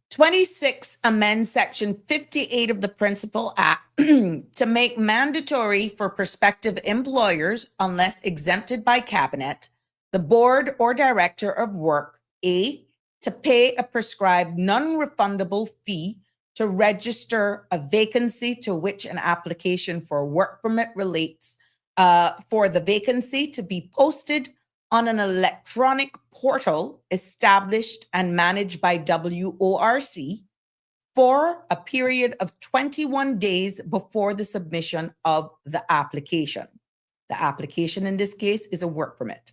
26 amends Section 58 of the Principal Act to make mandatory for prospective employers, unless exempted by Cabinet, the board or director of work, A, to pay a prescribed non-refundable fee to register a vacancy to which an application for a work permit relates, for the vacancy to be posted on an electronic portal established and managed by WORC for a period of 21 days before the submission of the application. The application in this case is a work permit.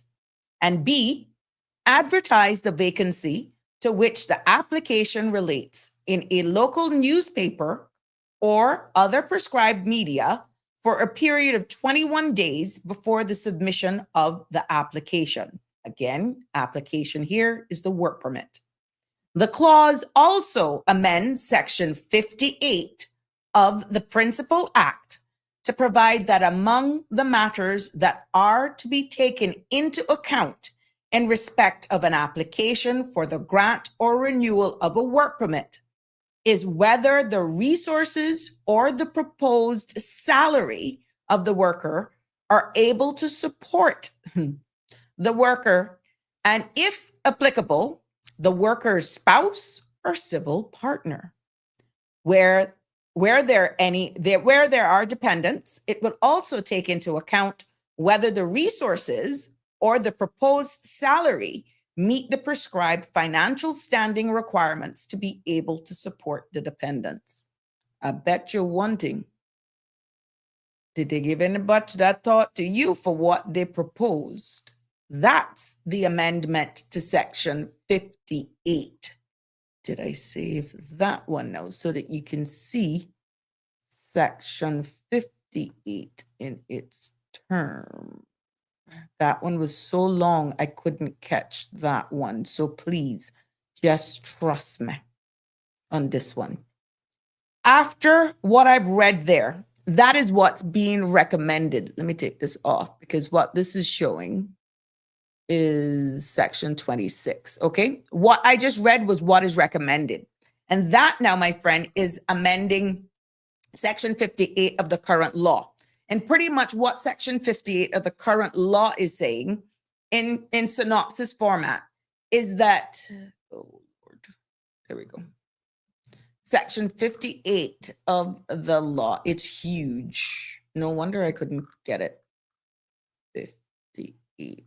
And B, advertise the vacancy to which the application relates in a local newspaper or other prescribed media for a period of 21 days before the submission of the application. Again, application here is the work permit. The clause also amends Section 58 of the Principal Act to provide that among the matters that are to be taken into account in respect of an application for the grant or renewal of a work permit is whether the resources or the proposed salary of the worker are able to support the worker, and if applicable, the worker's spouse or civil partner. Where there are dependents, it will also take into account whether the resources or the proposed salary meet the prescribed financial standing requirements to be able to support the dependents. I bet you're wondering, did they give anybody that thought to you for what they proposed? That's the amendment to Section 58. Did I save that one now so that you can see Section 58 in its term? That one was so long, I couldn't catch that one. So please just trust me on this one. After what I've read there, that is what's being recommended. Let me take this off because what this is showing is Section 26. Okay. What I just read was what is recommended. And that now, my friend, is amending Section 58 of the current law. And pretty much what Section 58 of the current law is saying in synopsis format is that, oh Lord, there we go. Section 58 of the law, it's huge. No wonder I couldn't get it. 58.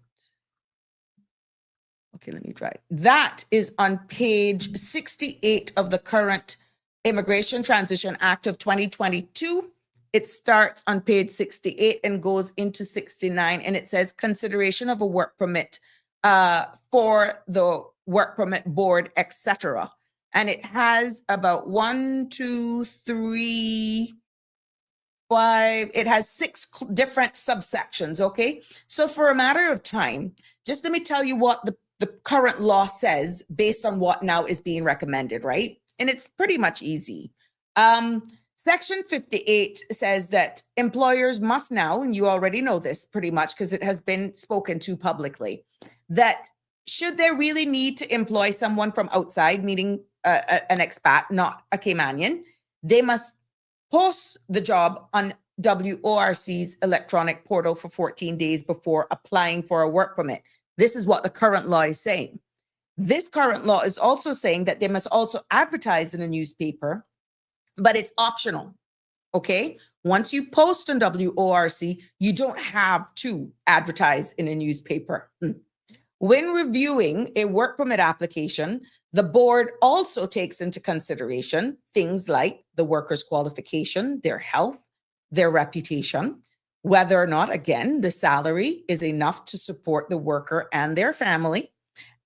Okay, let me try it. That is on page 68 of the current Immigration Transition Act of 2022. It starts on page 68 and goes into 69, and it says consideration of a work permit for the work permit board, etc. And it has about 1, 2, 3, 5. It has 6 different subsections. Okay, so for a matter of time, just let me tell you what the current law says based on what now is being recommended, right? And it's pretty much easy. Section 58 says that employers must now, and you already know this pretty much because it has been spoken to publicly, that should they really need to employ someone from outside, meaning an expat, not a Caymanian, they must post the job on WORC's electronic portal for 14 days before applying for a work permit. This is what the current law is saying. This current law is also saying that they must also advertise in a newspaper, but it's optional, okay? Once you post on WORC, you don't have to advertise in a newspaper. When reviewing a work permit application, the board also takes into consideration things like the worker's qualification, their health, their reputation, whether or not, again, the salary is enough to support the worker and their family,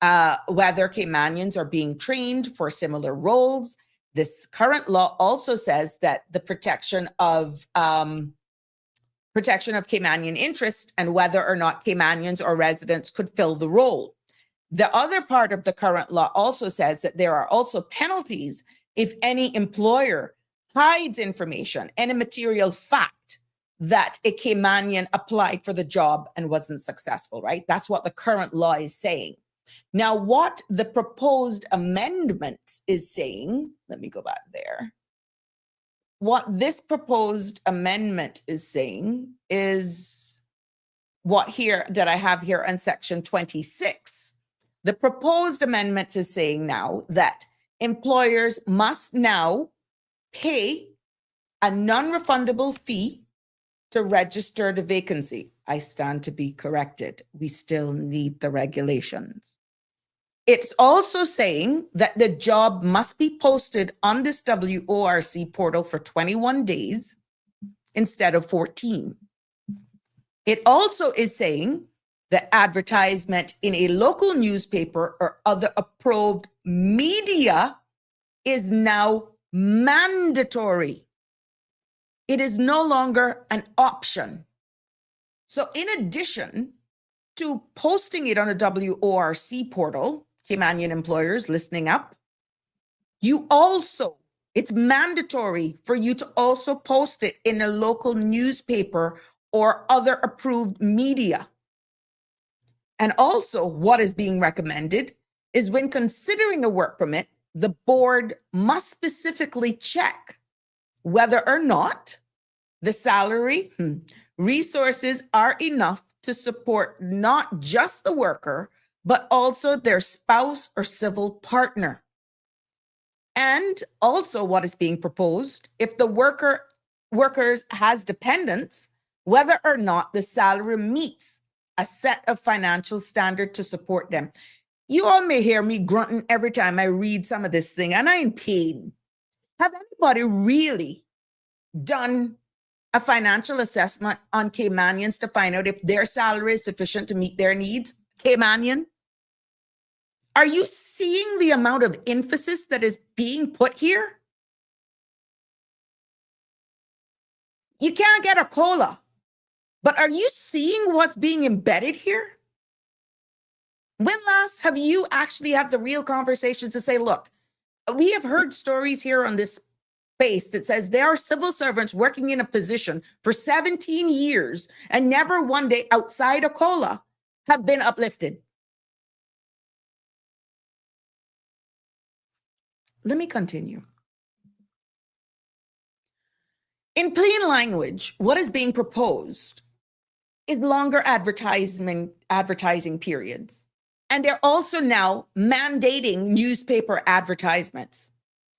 whether Caymanians are being trained for similar roles. This current law also says that the protection of Caymanian interest and whether or not Caymanians or residents could fill the role. The other part of the current law also says that there are also penalties if any employer hides information and a material fact that a Caymanian applied for the job and wasn't successful, right? That's what the current law is saying. Now, what the proposed amendment is saying, let me go back there. What this proposed amendment is saying is what here that I have here in Section 26. The proposed amendment is saying now that employers must now pay a non-refundable fee to register the vacancy. I stand to be corrected. We still need the regulations. It's also saying that the job must be posted on this WORC portal for 21 days instead of 14. It also is saying that advertisement in a local newspaper or other approved media is now mandatory. It is no longer an option. So in addition to posting it on a WORC portal, Caymanian employers listening up, it's mandatory for you to also post it in a local newspaper or other approved media. And also what is being recommended is when considering a work permit, the board must specifically check whether or not the salary resources are enough to support not just the worker, but also their spouse or civil partner. And also what is being proposed, if the workers has dependents, whether or not the salary meets a set of financial standard to support them. You all may hear me grunting every time I read some of this thing, and I'm in pain. Have anybody really done a financial assessment on Caymanians to find out if their salary is sufficient to meet their needs? Caymanian? Are you seeing the amount of emphasis that is being put here? You can't get a cola, but are you seeing what's being embedded here? When last have you actually had the real conversation to say, look, we have heard stories here on this space that says there are civil servants working in a position for 17 years and never one day outside a COLA have been uplifted. Let me continue. In plain language, what is being proposed is longer advertising periods. And they're also now mandating newspaper advertisements.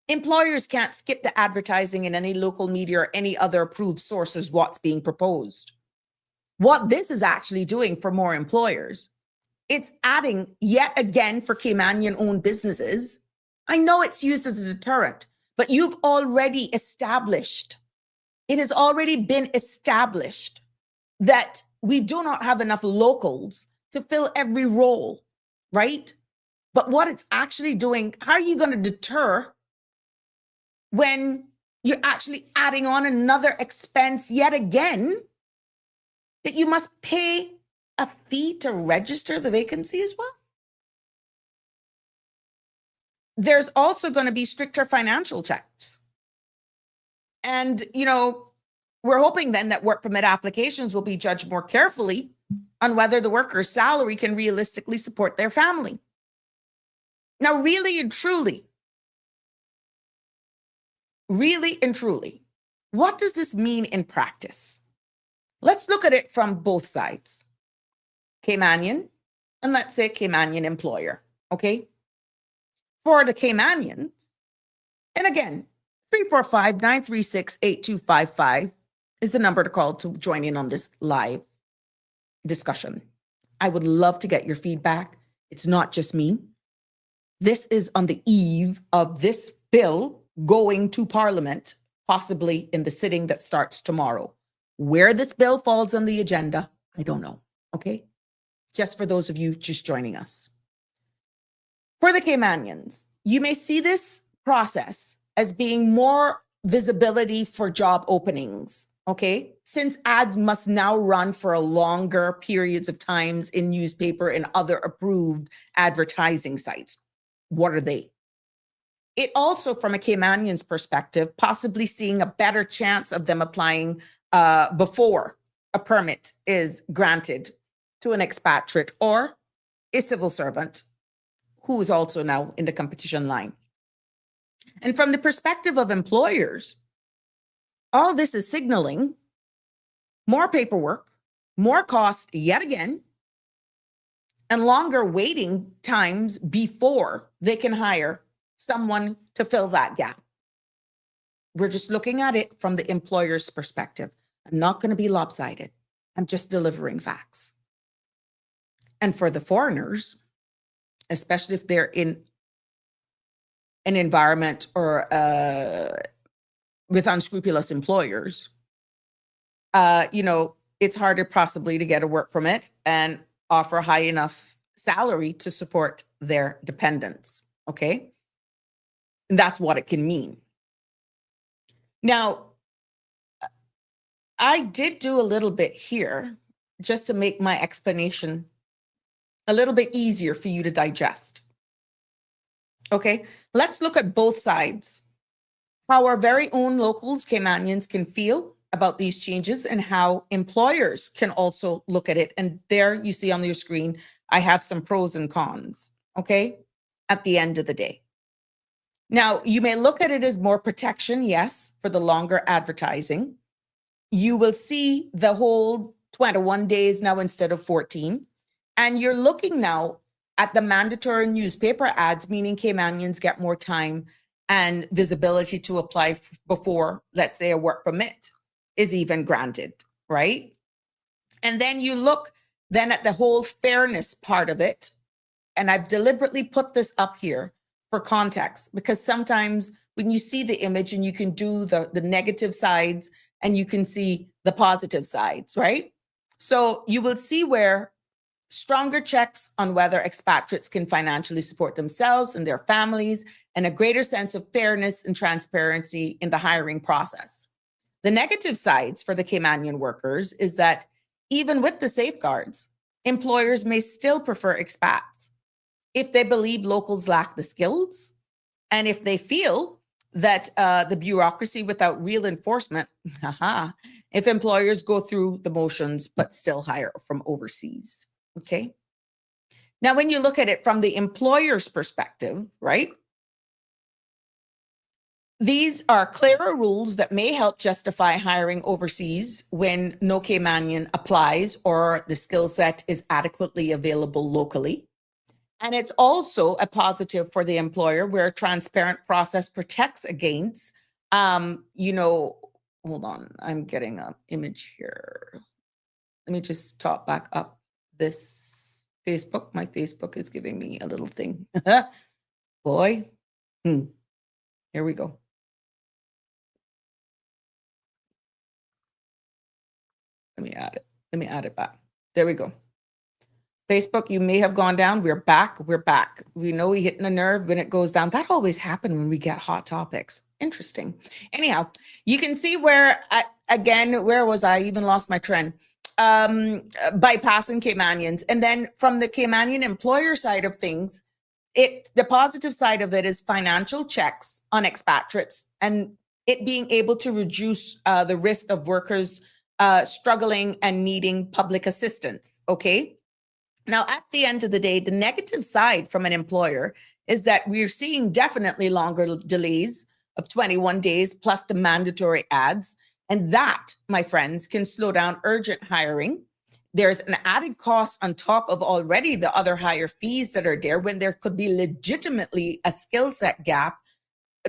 Employers can't skip the advertising in any local media or any other approved sources what's being proposed. What this is actually doing for more employers, it's adding yet again for Caymanian-owned businesses. I know it's used as a deterrent, but you've already established, it has already been established that we do not have enough locals to fill every role, right? But what it's actually doing, how are you going to deter when you're actually adding on another expense yet again that you must pay a fee to register the vacancy as well? There's also going to be stricter financial checks. And, we're hoping then that work permit applications will be judged more carefully on whether the worker's salary can realistically support their family. Now, really and truly, what does this mean in practice? Let's look at it from both sides. Caymanian, and let's say Caymanian employer, okay? For the Caymanians, and again, 345-936-8255 is the number to call to join in on this live discussion. I would love to get your feedback. It's not just me. This is on the eve of this bill going to Parliament, possibly in the sitting that starts tomorrow. Where this bill falls on the agenda, I don't know, okay? Just for those of you just joining us. For the Caymanians, you may see this process as being more visibility for job openings, okay? Since ads must now run for longer periods of times in newspaper and other approved advertising sites. What are they? It also, from a Caymanian's perspective, possibly seeing a better chance of them applying before a permit is granted to an expatriate or a civil servant who is also now in the competition line. And from the perspective of employers, all this is signaling more paperwork, more cost yet again, and longer waiting times before they can hire someone to fill that gap. We're just looking at it from the employer's perspective. I'm not going to be lopsided. I'm just delivering facts. And for the foreigners, especially if they're in an environment or with unscrupulous employers, it's harder possibly to get a work permit and offer high enough salary to support their dependents. Okay. And that's what it can mean. Now, I did do a little bit here just to make my explanation a little bit easier for you to digest. Okay, let's look at both sides. How our very own locals, Caymanians, can feel about these changes and how employers can also look at it. And there you see on your screen, I have some pros and cons, okay, at the end of the day. Now, you may look at it as more protection, yes, for the longer advertising. You will see the whole 21 days now instead of 14. And you're looking now at the mandatory newspaper ads, meaning Caymanians get more time and visibility to apply before, let's say, a work permit is even granted, right? And then you look then at the whole fairness part of it. And I've deliberately put this up here for context, because sometimes when you see the image and you can do the negative sides and you can see the positive sides, right? So you will see where stronger checks on whether expatriates can financially support themselves and their families, and a greater sense of fairness and transparency in the hiring process. The negative sides for the Caymanian workers is that even with the safeguards, employers may still prefer expats if they believe locals lack the skills, and if they feel that the bureaucracy without real enforcement, if employers go through the motions but still hire from overseas. Okay. Now, when you look at it from the employer's perspective, right? These are clearer rules that may help justify hiring overseas when no Caymanian applies or the skill set is adequately available locally. And it's also a positive for the employer where a transparent process protects against, hold on, I'm getting an image here. Let me just top back up this Facebook. My Facebook is giving me a little thing. Boy. Here we go. Let me add it back. There we go. Facebook, you may have gone down. We're back. We're back. We know we hitting a nerve when it goes down. That always happens when we get hot topics. Interesting. Anyhow, you can see where, where was I? Even lost my trend. Bypassing Caymanians. And then from the Caymanian employer side of things, the positive side of it is financial checks on expatriates and it being able to reduce the risk of workers struggling and needing public assistance. Okay. Now, at the end of the day, the negative side from an employer is that we're seeing definitely longer delays of 21 days plus the mandatory ads. And that, my friends, can slow down urgent hiring. There's an added cost on top of already the other higher fees that are there when there could be legitimately a skill set gap,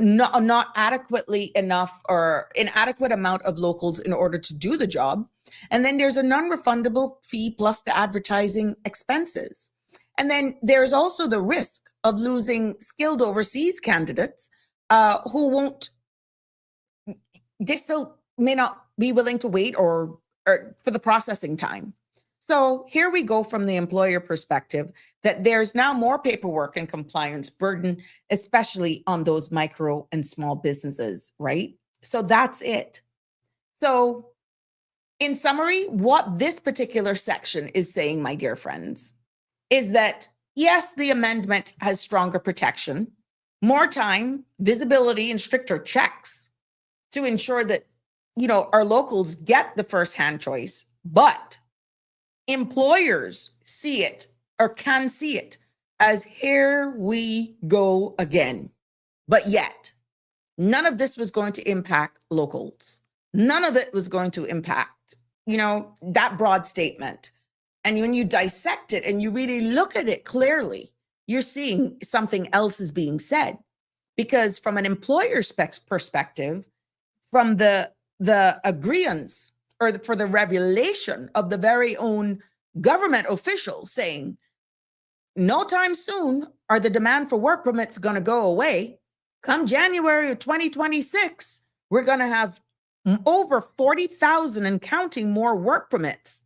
not adequately enough or inadequate amount of locals in order to do the job. And then there's a non-refundable fee plus the advertising expenses. And then there's also the risk of losing skilled overseas candidates they still may not be willing to wait or for the processing time. So here we go from the employer perspective that there's now more paperwork and compliance burden, especially on those micro and small businesses, right? So that's it. So in summary, what this particular section is saying, my dear friends, is that yes, the amendment has stronger protection, more time, visibility, and stricter checks to ensure that, our locals get the first-hand choice, but employers see it or can see it as here we go again. But yet, none of this was going to impact locals. None of it was going to impact, that broad statement. And when you dissect it and you really look at it clearly, you're seeing something else is being said. Because from an employer's perspective, from the agreeance or for the revelation of the very own government officials saying, no time soon are the demand for work permits going to go away. Come January of 2026, we're going to have over 40,000 and counting more work permits.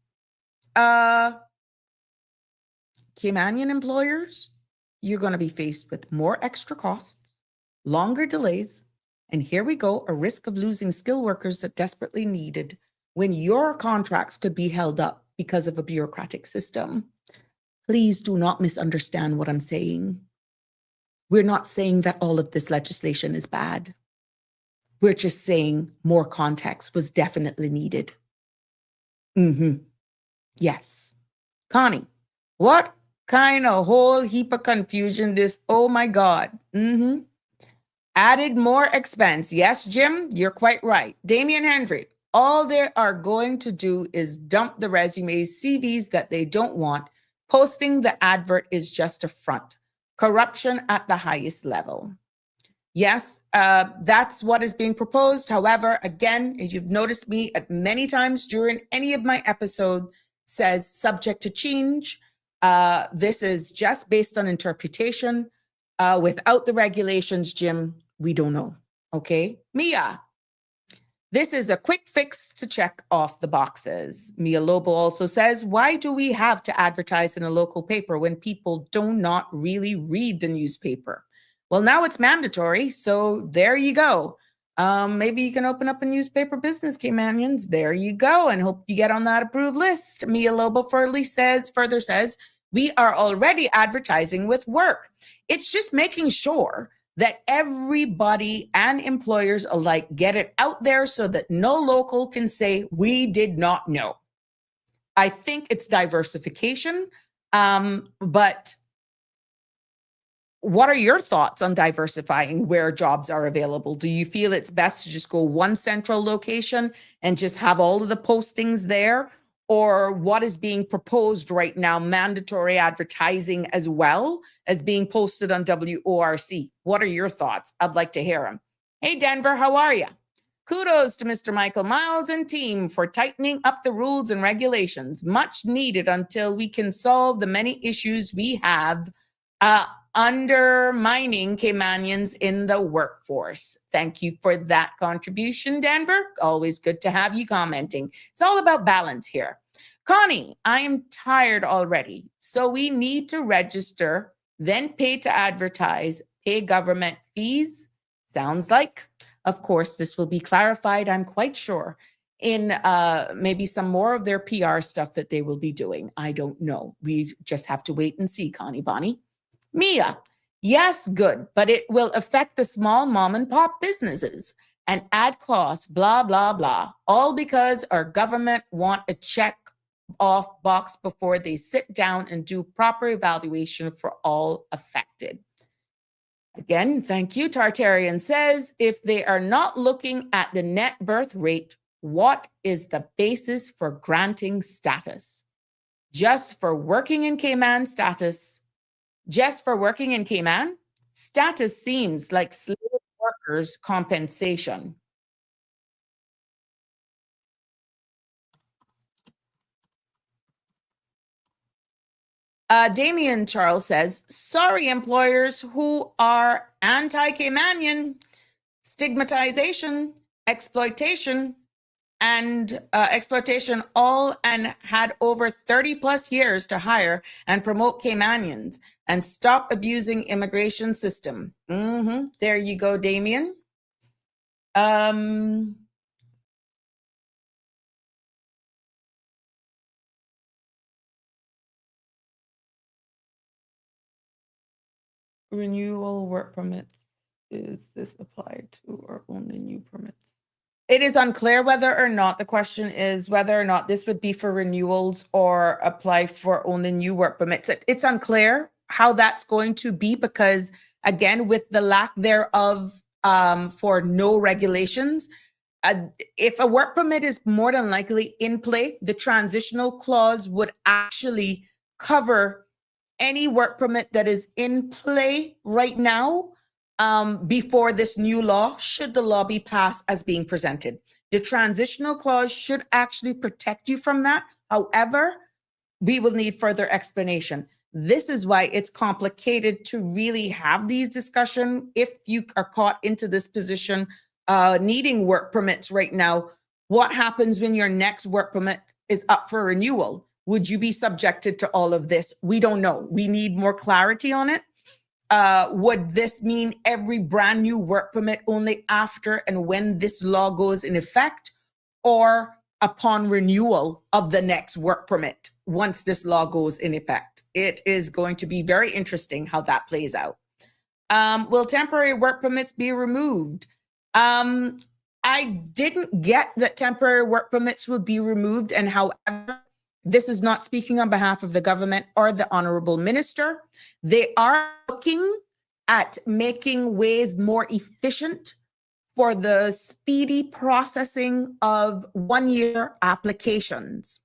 Caymanian employers, you're going to be faced with more extra costs, longer delays, and here we go, a risk of losing skilled workers that desperately needed when your contracts could be held up because of a bureaucratic system. Please do not misunderstand what I'm saying. We're not saying that all of this legislation is bad. We're just saying more context was definitely needed. Yes. Connie, what kind of whole heap of confusion this? Oh my God. Added more expense. Yes, Jim, you're quite right. Damian Hendry, all they are going to do is dump the resumes, CVs that they don't want. Posting the advert is just a front. Corruption at the highest level. Yes, that's what is being proposed. However, again, as you've noticed me at many times during any of my episodes, says subject to change. This is just based on interpretation. Without the regulations, Jim, we don't know. Okay, Mia. This is a quick fix to check off the boxes. Mia Lobo also says, why do we have to advertise in a local paper when people do not really read the newspaper? Well, now it's mandatory, so there you go. Maybe you can open up a newspaper business, Caymanians. There you go, and hope you get on that approved list. Mia Lobo further says, we are already advertising with work. It's just making sure that everybody and employers alike get it out there so that no local can say, we did not know. I think it's diversification, but what are your thoughts on diversifying where jobs are available? Do you feel it's best to just go one central location and just have all of the postings there? Or what is being proposed right now, mandatory advertising as well as being posted on WORC? What are your thoughts? I'd like to hear them. Hey, Denver, how are you? Kudos to Mr. Michael Miles and team for tightening up the rules and regulations. Much needed until we can solve the many issues we have undermining Caymanians in the workforce. Thank you for that contribution, Denver. Always good to have you commenting. It's all about balance here. Connie, I am tired already. So we need to register, then pay to advertise, pay government fees. Sounds like, of course, this will be clarified, I'm quite sure, in maybe some more of their PR stuff that they will be doing. I don't know. We just have to wait and see, Connie Bonnie. Mia, yes, good, but it will affect the small mom and pop businesses and add costs, blah, blah, blah, all because our government want a check off box before they sit down and do proper evaluation for all affected. Again, thank you. Tartarian says, if they are not looking at the net birth rate, what is the basis for granting status? Just for working in Cayman status seems like slave workers' compensation. Damien Charles says, sorry, employers who are anti-Caymanian, stigmatization, exploitation all and had over 30 plus years to hire and promote Caymanians and stop abusing immigration system. There you go, Damien. Renewal work permits. Is this applied to or only new permits? It is unclear whether or not, the question is whether or not this would be for renewals or apply for only new work permits. It's unclear how that's going to be because, again, with the lack thereof for no regulations, if a work permit is more than likely in play, the transitional clause would actually cover any work permit that is in play right now before this new law, should the law be passed as being presented. The transitional clause should actually protect you from that. However, we will need further explanation. This is why it's complicated to really have these discussions. If you are caught into this position, needing work permits right now, what happens when your next work permit is up for renewal? Would you be subjected to all of this? We don't know. We need more clarity on it. Would this mean every brand new work permit only after and when this law goes in effect, or upon renewal of the next work permit once this law goes in effect? It is going to be very interesting how that plays out. Will temporary work permits be removed? I didn't get that temporary work permits would be removed, and however, this is not speaking on behalf of the government or the honorable minister. They are looking at making ways more efficient for the speedy processing of one-year applications.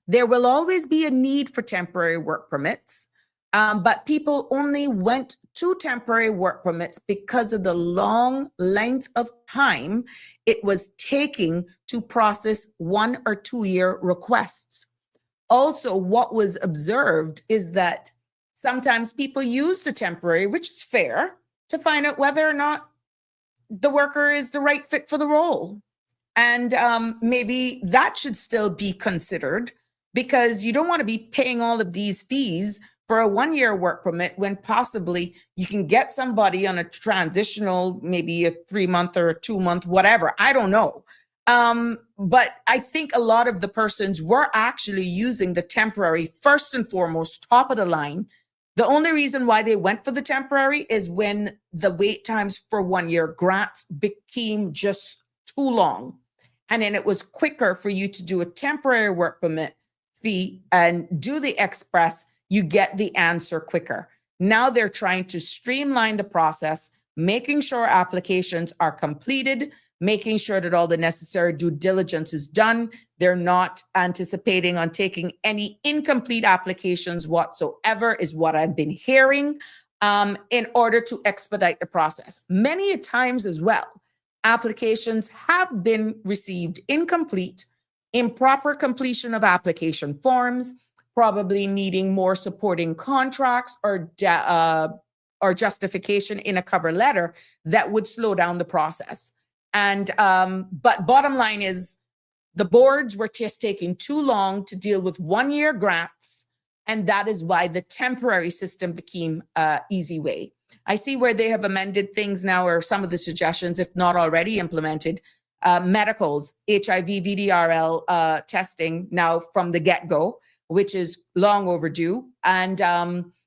There will always be a need for temporary work permits, but people only went to temporary work permits because of the long length of time it was taking to process 1 or 2 year requests. Also, what was observed is that sometimes people use the temporary, which is fair, to find out whether or not the worker is the right fit for the role. And maybe that should still be considered, because you don't want to be paying all of these fees for a 1 year work permit when possibly you can get somebody on a transitional, maybe a 3 month or a 2 month, whatever. I don't know. But I think a lot of the persons were actually using the temporary first and foremost, top of the line. The only reason why they went for the temporary is when the wait times for 1 year grants became just too long. And then it was quicker for you to do a temporary work permit fee and do the express. You get the answer quicker. Now they're trying to streamline the process, making sure applications are completed, making sure that all the necessary due diligence is done. They're not anticipating on taking any incomplete applications whatsoever, is what I've been hearing, in order to expedite the process. Many times as well, applications have been received incomplete, improper completion of application forms, probably needing more supporting contracts or justification in a cover letter that would slow down the process. And but bottom line is, the boards were just taking too long to deal with 1 year grants, and that is why the temporary system became an easy way. I see where they have amended things now, or some of the suggestions, if not already implemented, medicals, HIV, VDRL testing now from the get-go, which is long overdue. And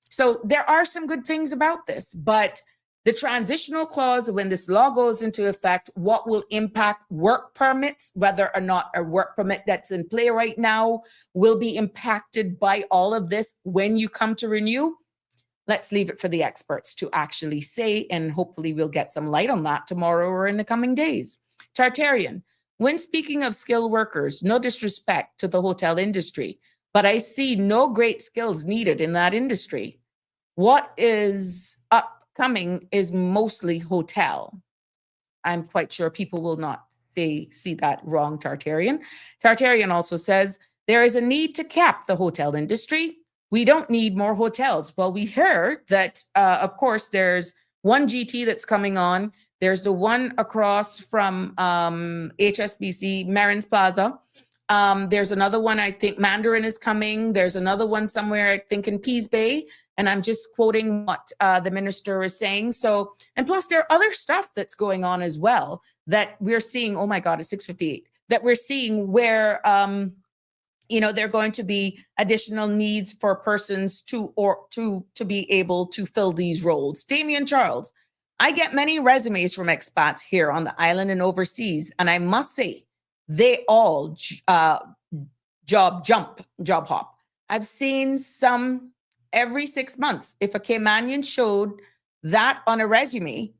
so there are some good things about this, but the transitional clause, when this law goes into effect, what will impact work permits, whether or not a work permit that's in play right now will be impacted by all of this when you come to renew. Let's leave it for the experts to actually say, and hopefully we'll get some light on that tomorrow or in the coming days. Tartarian, when speaking of skilled workers, no disrespect to the hotel industry, but I see no great skills needed in that industry. What is upcoming is mostly hotel. I'm quite sure people will not see that wrong, Tartarian. Tartarian also says, there is a need to cap the hotel industry. We don't need more hotels. Well, we heard that, of course, there's one GT that's coming on. There's the one across from HSBC, Marin's Plaza. There's another one, I think Mandarin is coming. There's another one somewhere, I think in Peace Bay. And I'm just quoting what the minister is saying. So, and plus there are other stuff that's going on as well that we're seeing. Oh my God, it's 6:58. That we're seeing where, there are going to be additional needs for persons to be able to fill these roles. Damian Charles, I get many resumes from expats here on the island and overseas, and I must say, they all job hop. I've seen some every 6 months. If a Caymanian showed that on a resume,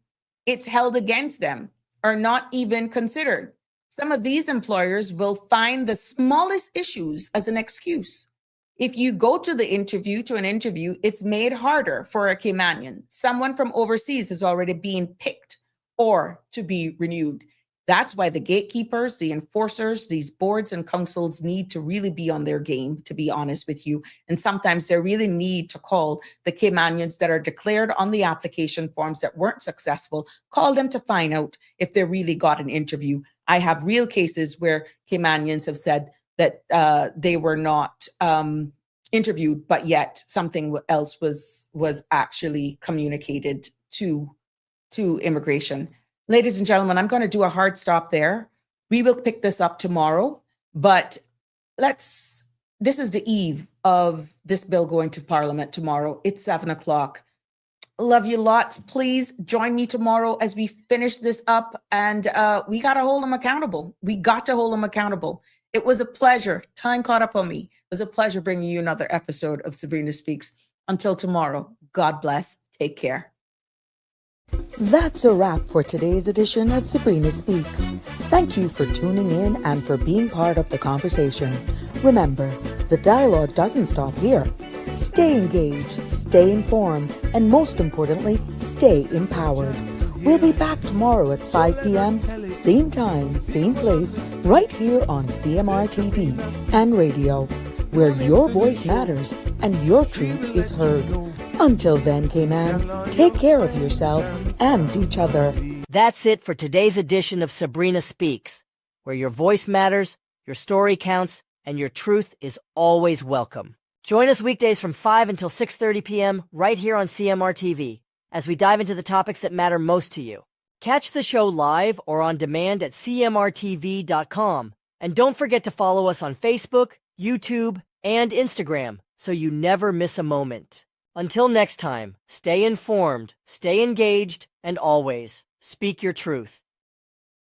it's held against them or not even considered. Some of these employers will find the smallest issues as an excuse. If you go to an interview, it's made harder for a Caymanian. Someone from overseas is already being picked or to be renewed. That's why the gatekeepers, the enforcers, these boards and councils need to really be on their game, to be honest with you. And sometimes they really need to call the Caymanians that are declared on the application forms that weren't successful, call them to find out if they really got an interview. I have real cases where Caymanians have said that they were not interviewed, but yet something else was actually communicated to immigration. Ladies and gentlemen, I'm going to do a hard stop there. We will pick this up tomorrow, but this is the eve of this bill going to Parliament tomorrow. It's 7:00. Love you lots. Please join me tomorrow as we finish this up, and we got to hold them accountable. We got to hold them accountable. It was a pleasure. Time caught up on me. It was a pleasure bringing you another episode of Sabrina Speaks. Until tomorrow, God bless. Take care. That's a wrap for today's edition of Sabrina Speaks. Thank you for tuning in and for being part of the conversation. Remember, the dialogue doesn't stop here. Stay engaged, stay informed, and most importantly, stay empowered. We'll be back tomorrow at 5 p.m., same time, same place, right here on CMR TV and radio, where your voice matters and your truth is heard. Until then, Cayman, take care of yourself and each other. That's it for today's edition of Sabrina Speaks, where your voice matters, your story counts, and your truth is always welcome. Join us weekdays from 5 until 6:30 p.m. right here on CMR TV as we dive into the topics that matter most to you. Catch the show live or on demand at cmrtv.com. And don't forget to follow us on Facebook, YouTube, and Instagram so you never miss a moment. Until next time, stay informed, stay engaged, and always speak your truth.